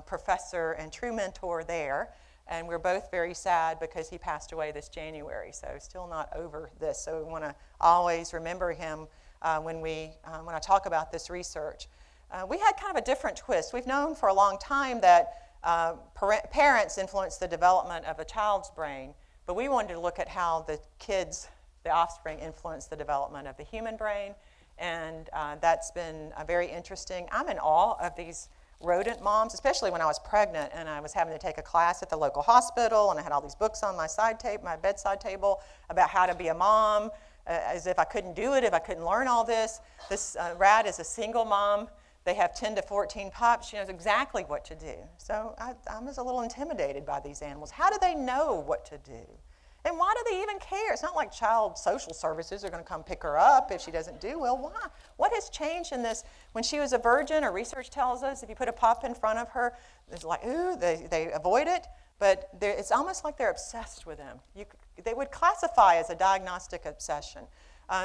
professor and true mentor there. And we're both very sad because he passed away this January, so still not over this. So we want to always remember him when I talk about this research. We had kind of a different twist. We've known for a long time that parents influence the development of a child's brain, but we wanted to look at how the offspring influence the development of the human brain, and that's been very interesting. I'm in awe of these rodent moms, especially when I was pregnant and I was having to take a class at the local hospital, and I had all these books on my bedside table about how to be a mom, as if I couldn't do it, if I couldn't learn all this. This rat is a single mom. They have 10 to 14 pups. She knows exactly what to do. So I was a little intimidated by these animals. How do they know what to do? And why do they even care? It's not like child social services are going to come pick her up if she doesn't do well. Why? What has changed in this? When she was a virgin, our research tells us if you put a pup in front of her, it's like, ooh, they avoid it. But it's almost like they're obsessed with them. They would classify as a diagnostic obsession.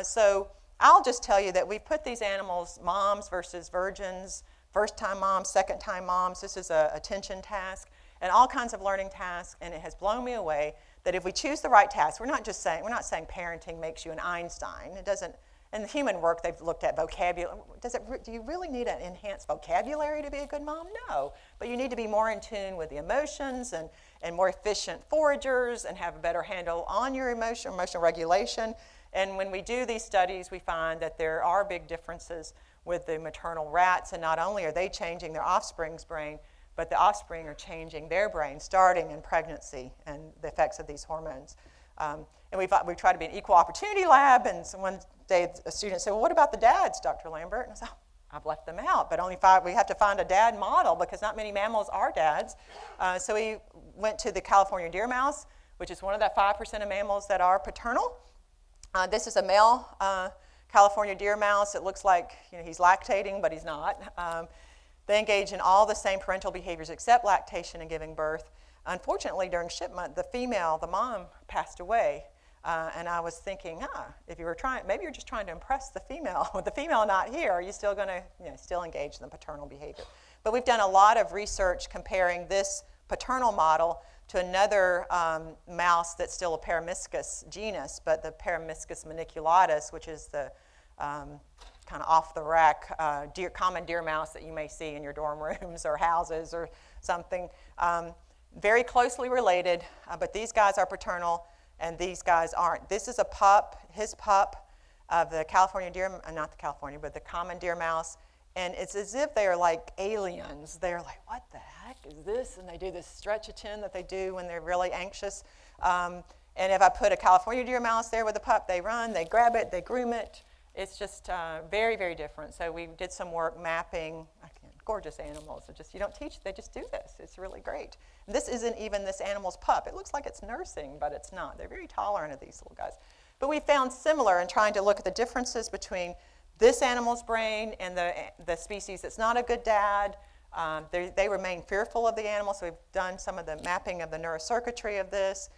So I'll just tell you that we put these animals, moms versus virgins, first-time moms, second-time moms. This is a attention task and all kinds of learning tasks, and it has blown me away that if we choose the right task, we're not saying parenting makes you an Einstein. It doesn't. In the human work, they've looked at vocabulary. Do you really need an enhanced vocabulary to be a good mom? No. But you need to be more in tune with the emotions and more efficient foragers and have a better handle on your emotional regulation. And when we do these studies, we find that there are big differences with the maternal rats. And not only are they changing their offspring's brain, but the offspring are changing their brain starting in pregnancy and the effects of these hormones. And we try to be an equal opportunity lab, and so one day a student said, well, what about the dads, Dr. Lambert? And I said, I've left them out, but we have to find a dad model because not many mammals are dads. So we went to the California deer mouse, which is one of that 5% of mammals that are paternal. This is a male California deer mouse. It looks like he's lactating, but he's not. They engage in all the same parental behaviors except lactation and giving birth. Unfortunately, during shipment, the mom passed away. And I was thinking, if you were maybe you're just trying to impress the female. With the female not here, are you still going to still engage in the paternal behavior? But we've done a lot of research comparing this paternal model to another mouse that's still a Paramyscus genus, but the Paramyscus maniculatus, which is the kind of off-the-rack common deer mouse that you may see in your dorm rooms or houses or something. Very closely related, but these guys are paternal and these guys aren't. This is a pup, his pup of the California deer, not the California, but the common deer mouse. And it's as if they are like aliens. They're like, what the heck is this? And they do this stretch a chin that they do when they're really anxious. And if I put a California deer mouse there with a pup, they run, they grab it, they groom it. It's just very, very different. So we did some work mapping gorgeous animals. You don't teach, they just do this. It's really great. And this isn't even this animal's pup. It looks like it's nursing, but it's not. They're very tolerant of these little guys. But we found similar in trying to look at the differences between this animal's brain and the species that's not a good dad. They remain fearful of the animal, so we've done some of the mapping of the neurocircuitry of this.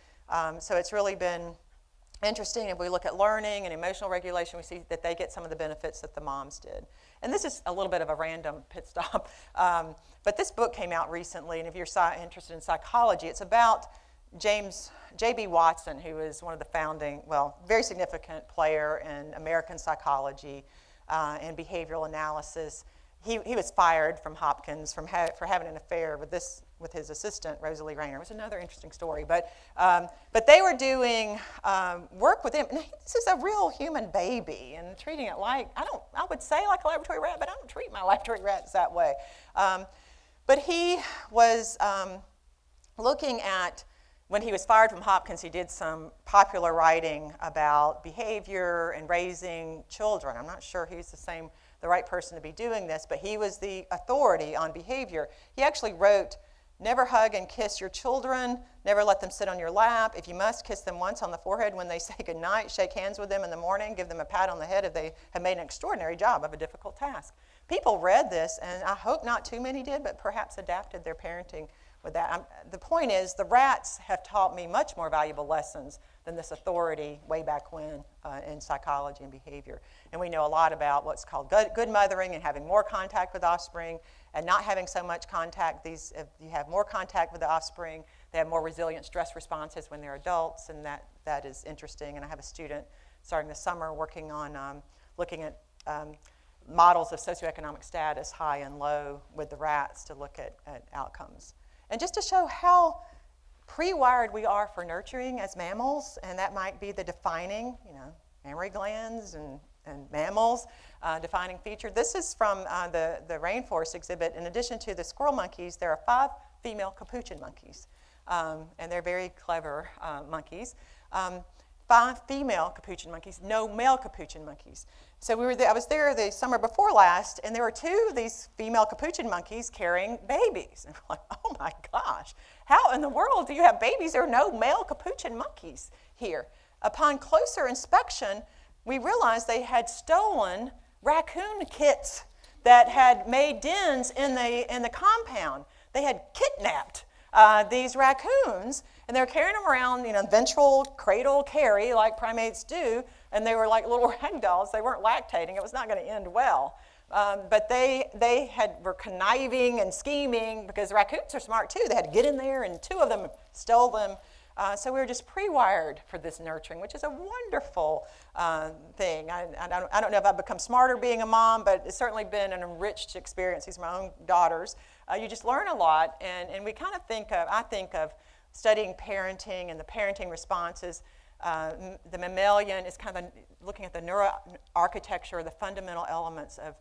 So it's really been interesting. If we look at learning and emotional regulation, we see that they get some of the benefits that the moms did. And this is a little bit of a random pit stop, but this book came out recently, and if you're interested in psychology, it's about J.B. Watson, who is one of the very significant player in American psychology and behavioral analysis. He was fired from Hopkins for having an affair with his assistant, Rosalie Rayner. It was another interesting story. But they were doing work with him. And this is a real human baby, and treating it like, I would say like a laboratory rat, but I don't treat my laboratory rats that way. But he was looking at, when he was fired from Hopkins, he did some popular writing about behavior and raising children. I'm not sure he's the right person to be doing this, but he was the authority on behavior. He actually wrote, never hug and kiss your children, never let them sit on your lap. If you must, kiss them once on the forehead when they say goodnight, shake hands with them in the morning, give them a pat on the head if they have made an extraordinary job of a difficult task. People read this, and I hope not too many did, but perhaps adapted their parenting with that. The point is, the rats have taught me much more valuable lessons than this authority way back when in psychology and behavior. And we know a lot about what's called good mothering and having more contact with offspring and not having so much contact. If you have more contact with the offspring, they have more resilient stress responses when they're adults, and that is interesting. And I have a student starting this summer working on looking at models of socioeconomic status, high and low, with the rats to look at outcomes. And just to show how pre-wired we are for nurturing as mammals, and that might be the defining, mammary glands and mammals, defining feature. This is from the rainforest exhibit. In addition to the squirrel monkeys, there are 5 female capuchin monkeys, and they're very clever monkeys. 5 female capuchin monkeys, no male capuchin monkeys. So I was there the summer before last, and there were 2 of these female capuchin monkeys carrying babies. And we're like, oh my gosh, how in the world do you have babies? There are no male capuchin monkeys here. Upon closer inspection, we realized they had stolen raccoon kits that had made dens in the compound. They had kidnapped these raccoons, and they were carrying them around, ventral cradle carry like primates do, and they were like little rag dolls. They weren't lactating. It was not going to end well. But they were conniving and scheming because raccoons are smart too. They had to get in there, and 2 of them stole them So we were just pre-wired for this nurturing, which is a wonderful thing. I don't know if I've become smarter being a mom, but it's certainly been an enriched experience. These are my own daughters. You just learn a lot, and we kind of I think of studying parenting and the parenting responses. The mammalian is kind of looking at the neuroarchitecture, the fundamental elements of,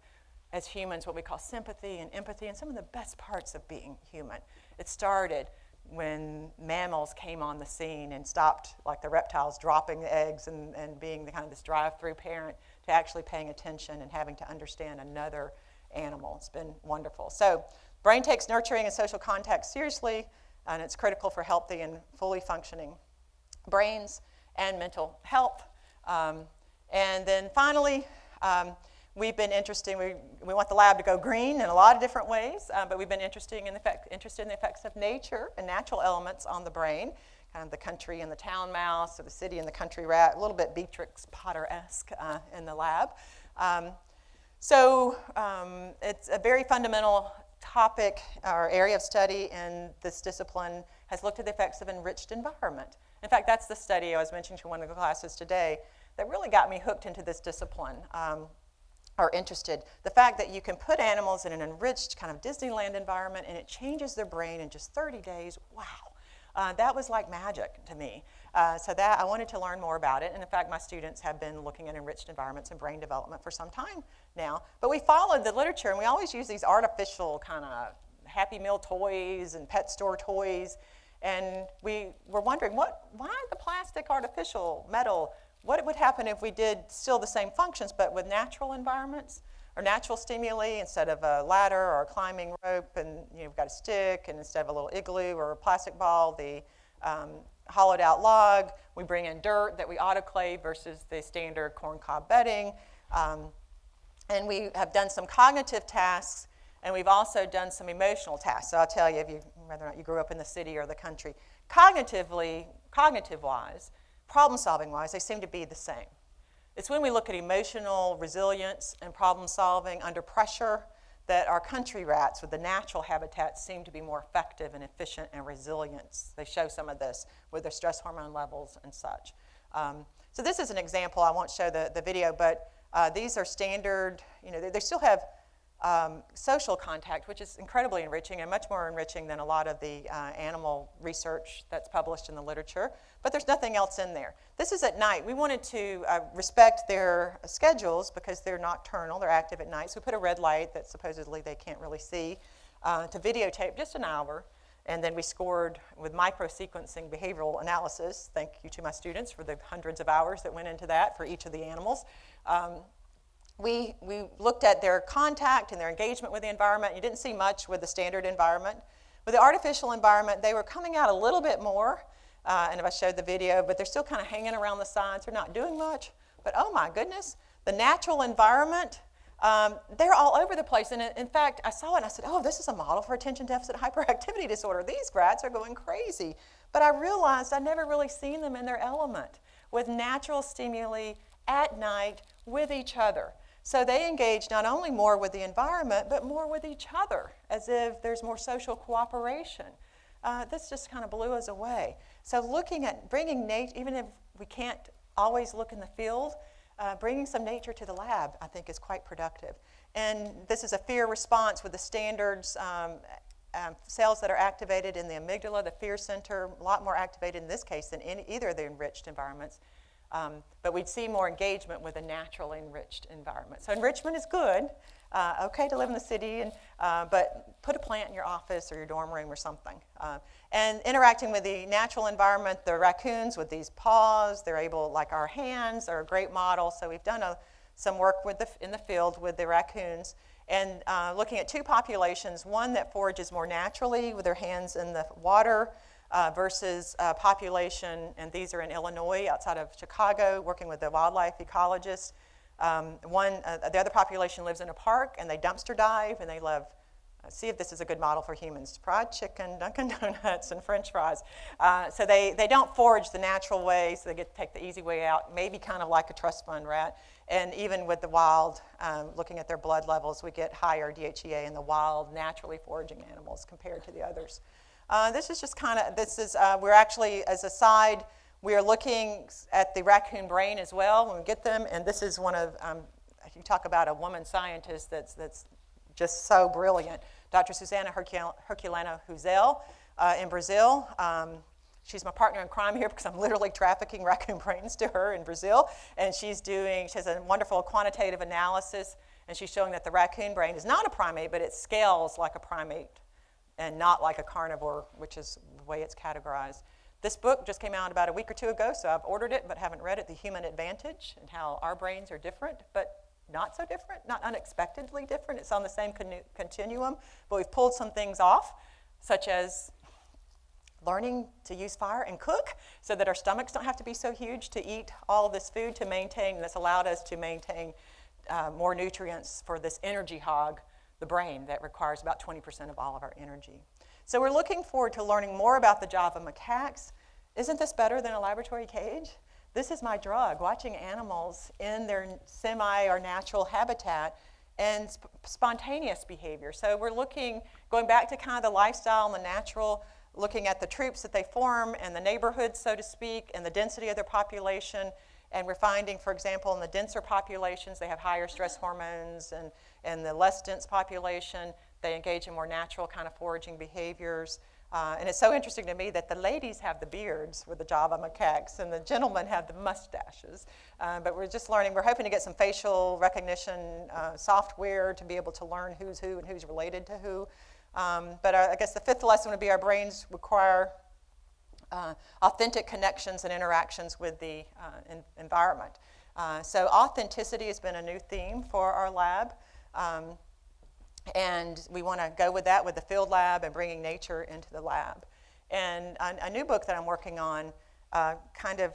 as humans, what we call sympathy and empathy, and some of the best parts of being human. It started when mammals came on the scene and stopped, like the reptiles, dropping the eggs and being the kind of this drive-through parent to actually paying attention and having to understand another animal. It's been wonderful. So brain takes nurturing and social contact seriously, and it's critical for healthy and fully functioning brains and mental health. And then finally, we've been interested, we want the lab to go green in a lot of different ways, but we've been interested in the effects of nature and natural elements on the brain, kind of the country and the town mouse, or the city and the country rat, a little bit Beatrix Potter-esque in the lab. So it's a very fundamental topic or area of study, and this discipline has looked at the effects of enriched environment. In fact, that's the study I was mentioning to one of the classes today that really got me hooked into this discipline. Or interested. The fact that you can put animals in an enriched kind of Disneyland environment and it changes their brain in just 30 days, wow. That was like magic to me. So that I wanted to learn more about it. And in fact, my students have been looking at enriched environments and brain development for some time now. But we followed the literature, and we always use these artificial kind of Happy Meal toys and pet store toys. And we were wondering, why the plastic, artificial, metal? What would happen if we did still the same functions, but with natural environments or natural stimuli instead of a ladder or a climbing rope, and you've got a stick, and instead of a little igloo or a plastic ball, the hollowed out log. We bring in dirt that we autoclave versus the standard corncob bedding. And we have done some cognitive tasks, and we've also done some emotional tasks. So I'll tell you, whether or not you grew up in the city or the country, cognitive-wise, problem-solving-wise, they seem to be the same. It's when we look at emotional resilience and problem-solving under pressure that our country rats with the natural habitats seem to be more effective and efficient and resilient. They show some of this with their stress hormone levels and such. So this is an example. I won't show the video, but these are standard, they still have social contact, which is incredibly enriching and much more enriching than a lot of the animal research that's published in the literature, but there's nothing else in there. This is at night. We wanted to respect their schedules because they're nocturnal, they're active at night, so we put a red light that supposedly they can't really see to videotape just an hour, and then we scored with micro-sequencing behavioral analysis. Thank you to my students for the hundreds of hours that went into that for each of the animals. We looked at their contact and their engagement with the environment. You didn't see much with the standard environment. With the artificial environment, they were coming out a little bit more, and if I showed the video, but they're still kind of hanging around the sides. They're not doing much. But oh my goodness, the natural environment, they're all over the place. And in fact, I saw it and I said, oh, this is a model for attention deficit hyperactivity disorder. These rats are going crazy. But I realized I'd never really seen them in their element with natural stimuli at night with each other. So they engage not only more with the environment, but more with each other, as if there's more social cooperation. This just kind of blew us away. So looking at bringing nature, even if we can't always look in the field, bringing some nature to the lab, I think, is quite productive. And this is a fear response with the standards, cells that are activated in the amygdala, the fear center, a lot more activated in this case than in either of the enriched environments. But we'd see more engagement with a naturally enriched environment. So enrichment is good. Okay to live in the city, but put a plant in your office or your dorm room or something. And interacting with the natural environment, the raccoons with these paws, they're able, like our hands are a great model. So we've done some work in the field with the raccoons and looking at two populations, one that forages more naturally with their hands in the water, versus a population, and these are in Illinois, outside of Chicago, working with the wildlife ecologist. The other population lives in a park, and they dumpster dive, and they love, see if this is a good model for humans, fried chicken, Dunkin' Donuts, and French fries. So they don't forage the natural way, so they get to take the easy way out, maybe kind of like a trust fund rat. And even with the wild, looking at their blood levels, we get higher DHEA in the wild, naturally foraging animals compared to the others. This is just kind of, we're actually, as a side, we are looking at the raccoon brain as well when we get them, and this is one of, you talk about a woman scientist that's just so brilliant, Dr. Susana Herculano Huzel in Brazil. She's my partner in crime here because I'm literally trafficking raccoon brains to her in Brazil, and she has a wonderful quantitative analysis, and she's showing that the raccoon brain is not a primate, but it scales like a primate and not like a carnivore, which is the way it's categorized. This book just came out about a week or two ago, so I've ordered it but haven't read it, The Human Advantage, and how our brains are different, but not so different, not unexpectedly different. It's on the same continuum, but we've pulled some things off, such as learning to use fire and cook so that our stomachs don't have to be so huge to eat all of this food to maintain, and that's allowed us to maintain more nutrients for this energy hog, the brain, that requires about 20% of all of our energy. So we're looking forward to learning more about the Java macaques. Isn't this better than a laboratory cage? This is my drug, watching animals in their semi or natural habitat and spontaneous behavior. So we're going back to kind of the lifestyle and the natural, looking at the troops that they form and the neighborhoods, so to speak, and the density of their population. And we're finding, for example, in the denser populations, they have higher stress hormones, and the less dense population, they engage in more natural kind of foraging behaviors. And it's so interesting to me that the ladies have the beards with the Java macaques and the gentlemen have the mustaches. But we're just learning, we're hoping to get some facial recognition software to be able to learn who's who and who's related to who. But I guess the fifth lesson would be our brains require authentic connections and interactions with the environment. So authenticity has been a new theme for our lab. And we want to go with that with the field lab and bringing nature into the lab. And a new book that I'm working on kind of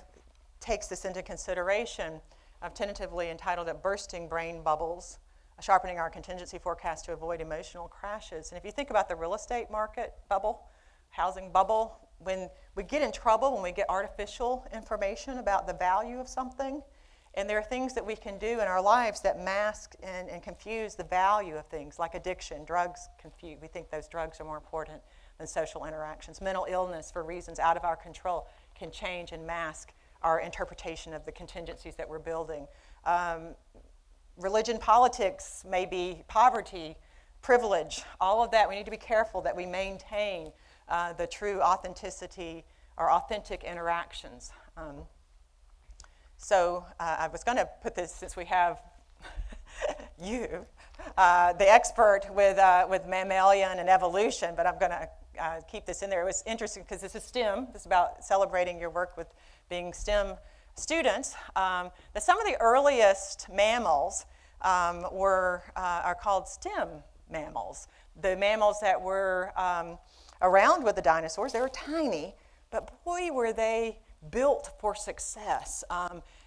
takes this into consideration. I've tentatively entitled it Bursting Brain Bubbles, Sharpening Our Contingency Forecast to Avoid Emotional Crashes. And if you think about the real estate market bubble, housing bubble, when we get in trouble when we get artificial information about the value of something, and there are things that we can do in our lives that mask and confuse the value of things, like addiction, drugs confuse. We think those drugs are more important than social interactions. Mental illness, for reasons out of our control, can change and mask our interpretation of the contingencies that we're building. Religion, politics, maybe poverty, privilege, all of that, we need to be careful that we maintain the true authenticity or authentic interactions. So I was going to put this, since we have you, the expert with mammalian and evolution, but I'm going to keep this in there. It was interesting because this is STEM. This is about celebrating your work with being STEM students. That some of the earliest mammals are called STEM mammals. The mammals that were around with the dinosaurs, they were tiny, but boy, were they built for success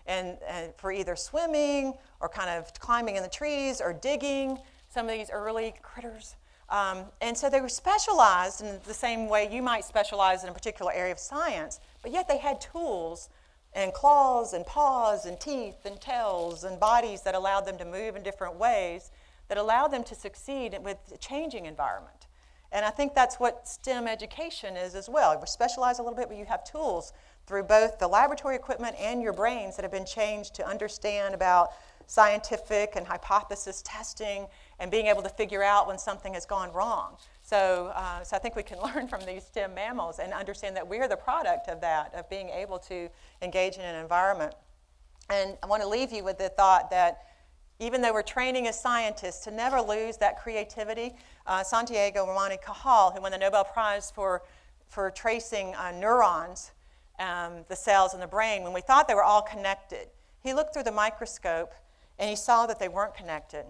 and for either swimming or kind of climbing in the trees or digging, some of these early critters. And so they were specialized in the same way you might specialize in a particular area of science, but yet they had tools and claws and paws and teeth and tails and bodies that allowed them to move in different ways that allowed them to succeed with a changing environment. And I think that's what STEM education is as well. We're specialized a little bit, but you have tools through both the laboratory equipment and your brains that have been changed to understand about scientific and hypothesis testing and being able to figure out when something has gone wrong. So I think we can learn from these STEM mammals and understand that we're the product of that, of being able to engage in an environment. And I want to leave you with the thought that even though we're training as scientists, to never lose that creativity. Santiago Ramón y Cajal, who won the Nobel Prize for tracing neurons, the cells in the brain, when we thought they were all connected, he looked through the microscope and he saw that they weren't connected,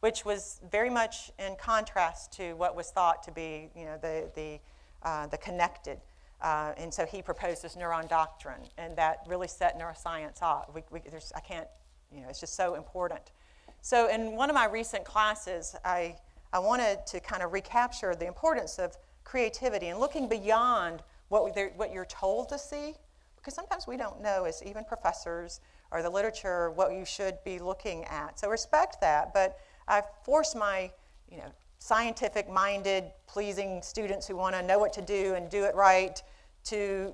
which was very much in contrast to what was thought to be, the connected. And so he proposed this neuron doctrine, and that really set neuroscience off. It's just so important. So in one of my recent classes, I wanted to kind of recapture the importance of creativity and looking beyond what you're told to see, because sometimes we don't know, as even professors or the literature, what you should be looking at. So respect that, but I force my scientific-minded, pleasing students who want to know what to do and do it right, to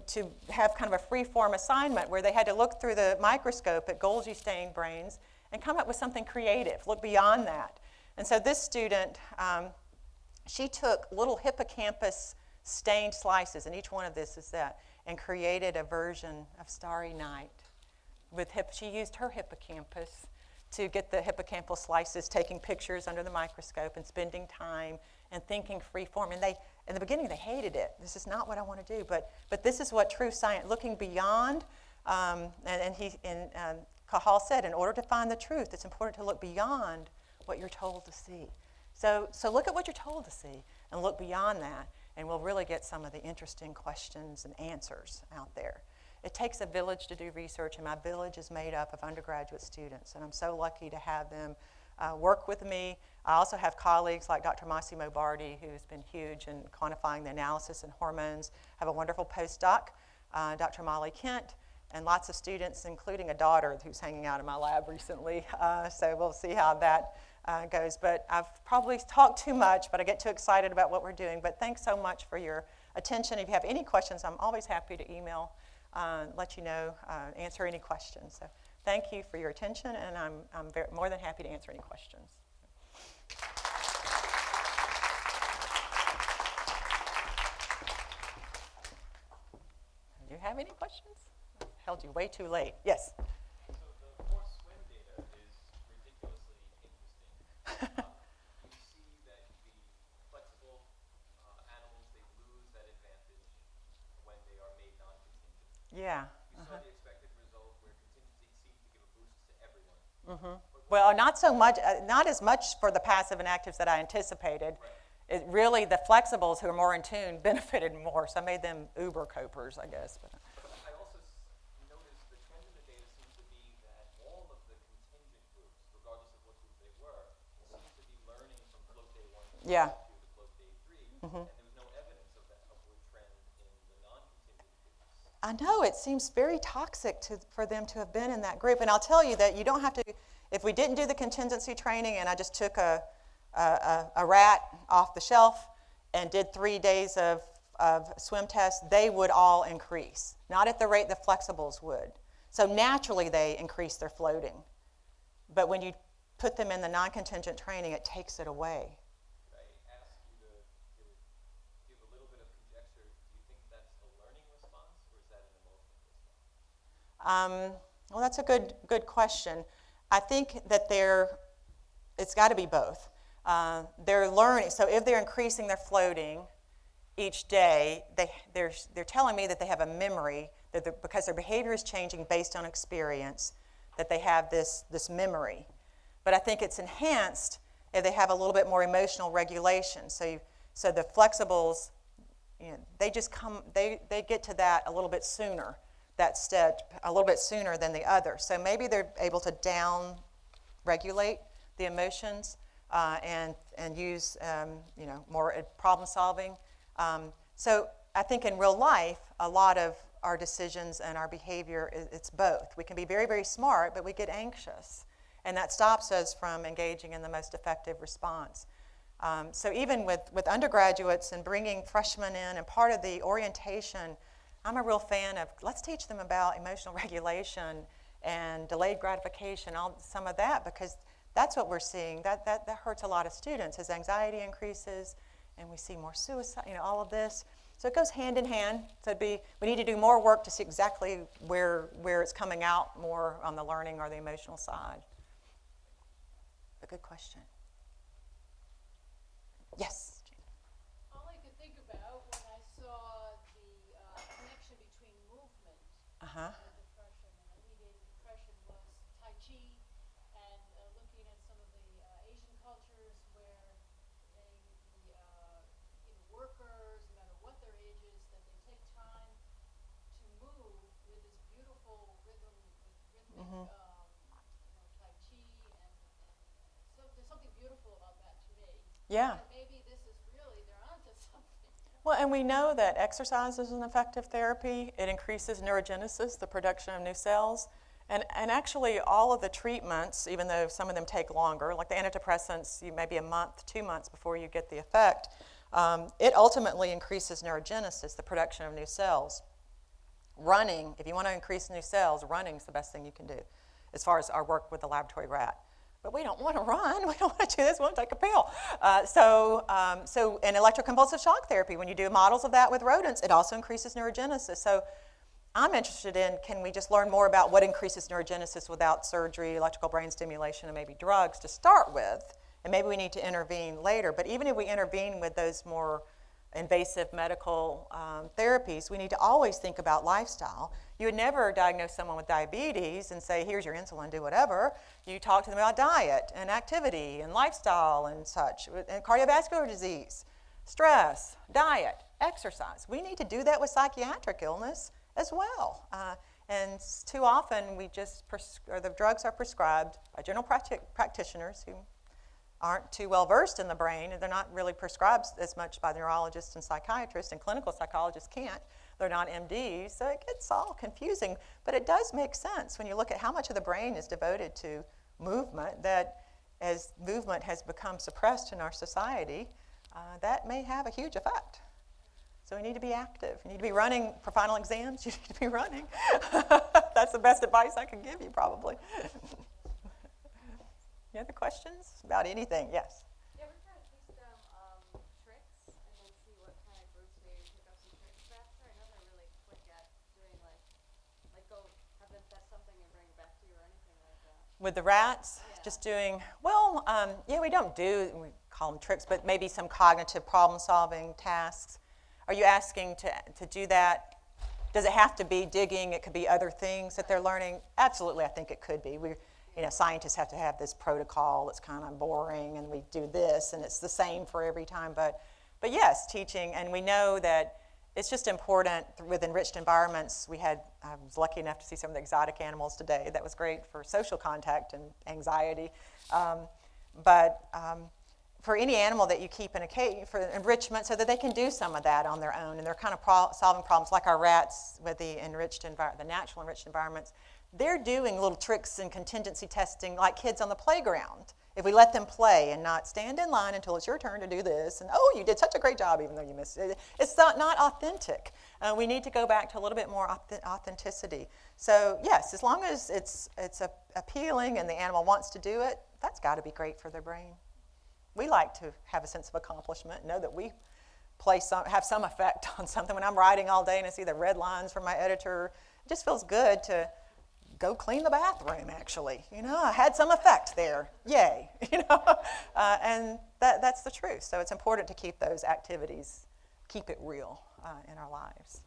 have kind of a free-form assignment where they had to look through the microscope at Golgi-stained brains and come up with something creative, look beyond that. And so this student, she took little hippocampus stained slices, and each one of this is that, and created a version of Starry Night. She used her hippocampus to get the hippocampal slices, taking pictures under the microscope and spending time and thinking free form. And in the beginning, they hated it. This is not what I want to do. But this is what true science, looking beyond, and Cahal said, in order to find the truth, it's important to look beyond what you're told to see. So look at what you're told to see and look beyond that, and we'll really get some of the interesting questions and answers out there. It takes a village to do research, and my village is made up of undergraduate students, and I'm so lucky to have them work with me. I also have colleagues like Dr. Massimo Bardi, who's been huge in quantifying the analysis in hormones. I have a wonderful postdoc, Dr. Molly Kent, and lots of students, including a daughter who's hanging out in my lab recently. So we'll see how that goes. But I've probably talked too much, but I get too excited about what we're doing. But thanks so much for your attention. If you have any questions, I'm always happy to email, let you know, answer any questions. So thank you for your attention, and I'm more than happy to answer any questions. Do you have any questions? Held you way too late. Yes? So the force swim data is ridiculously interesting. You see that the flexible animals, they lose that advantage when they are made non-contingent. Yeah. You saw the expected result where contingency seemed to give a boost to everyone. Mm-hmm. Well, not so much, not as much for the passive inactives that I anticipated. Right. It really, the flexibles who are more in tune benefited more, so I made them uber copers, I guess. But I also noticed the trend in the data seems to be that all of the contingent groups, regardless of what group they were, seem to be learning from float day 1 to float day 3, and there was no evidence of that upward trend in the non-contingent groups. I know, it seems very toxic for them to have been in that group. And I'll tell you that you don't have to, if we didn't do the contingency training and I just took a rat off the shelf and did 3 days of swim tests, they would all increase. Not at the rate the flexibles would. So naturally they increase their floating. But when you put them in the non-contingent training, it takes it away. Could I ask you to give a little bit of conjecture? Do you think that's a learning response, or is that an emotional response? Well, that's a good question. I think that it's got to be both. They're learning. So if they're increasing their floating each day, they're telling me that they have a memory, that because their behavior is changing based on experience, that they have this memory. But I think it's enhanced if they have a little bit more emotional regulation. So the flexibles, they just they get to that a little bit sooner. That step a little bit sooner than the other. So maybe they're able to down-regulate the emotions and use more problem solving. So I think in real life, a lot of our decisions and our behavior, it's both. We can be very, very smart, but we get anxious, and that stops us from engaging in the most effective response. So even with undergraduates and bringing freshmen in, and part of the orientation, I'm a real fan of, let's teach them about emotional regulation and delayed gratification, some of that, because that's what we're seeing. That hurts a lot of students as anxiety increases and we see more suicide, all of this. So it goes hand in hand. So we need to do more work to see exactly where it's coming out more on the learning or the emotional side. A good question. Yes? All I could think about when I saw the connection between movement and depression and alleviating depression was Tai Chi, and looking at some of the Asian cultures where workers, no matter what their age is, that they take time to move with this beautiful rhythmic Tai Chi, and so there's something beautiful about that to me. Yeah. And maybe this is really, they're onto something. Well, and we know that exercise is an effective therapy. It increases neurogenesis, the production of new cells. And actually, all of the treatments, even though some of them take longer, like the antidepressants, you may be a month, 2 months before you get the effect, it ultimately increases neurogenesis, the production of new cells. Running, if you want to increase new cells, running is the best thing you can do, as far as our work with the laboratory rat. But we don't want to run. We don't want to do this. We want to take a pill. So in electroconvulsive shock therapy, when you do models of that with rodents, it also increases neurogenesis. So I'm interested in, can we just learn more about what increases neurogenesis without surgery, electrical brain stimulation, and maybe drugs to start with, and maybe we need to intervene later. But even if we intervene with those more invasive medical therapies, we need to always think about lifestyle. You would never diagnose someone with diabetes and say, here's your insulin, do whatever. You talk to them about diet and activity and lifestyle and such, and cardiovascular disease, stress, diet, exercise. We need to do that with psychiatric illness as well. And too often the drugs are prescribed by general practitioners who aren't too well versed in the brain, and they're not really prescribed as much by neurologists and psychiatrists, and clinical psychologists can't. They're not MDs, so it gets all confusing. But it does make sense when you look at how much of the brain is devoted to movement, that as movement has become suppressed in our society, that may have a huge effect. So we need to be active. You need to be running for final exams. You need to be running. That's the best advice I can give you, probably. Any other questions about anything? Yes? You ever try to teach them tricks and then see what kind of groups maybe pick up some tricks faster? I know they're really quick at doing like go have them test something and bring it back to you or anything like that. With the rats, Yeah. just doing, we don't do, we call them tricks, but maybe some cognitive problem-solving tasks. Are you asking to do that? Does it have to be digging? It could be other things that they're learning? Absolutely, I think it could be. Scientists have to have this protocol that's kind of boring, and we do this, and it's the same for every time. But yes, teaching, and we know that it's just important with enriched environments. I was lucky enough to see some of the exotic animals today. That was great for social contact and anxiety. For any animal that you keep in a cage for enrichment, so that they can do some of that on their own, and they're kind of solving problems like our rats with the natural enriched environments. They're doing little tricks and contingency testing like kids on the playground. If we let them play and not stand in line until it's your turn to do this, and oh, you did such a great job even though you missed it. It's not authentic. We need to go back to a little bit more authenticity. So yes, as long as it's appealing and the animal wants to do it, that's got to be great for their brain. We like to have a sense of accomplishment, know that we have some effect on something. When I'm writing all day and I see the red lines from my editor, it just feels good to go clean the bathroom, actually. I had some effect there. Yay. And that's the truth. So it's important to keep those activities, keep it real in our lives.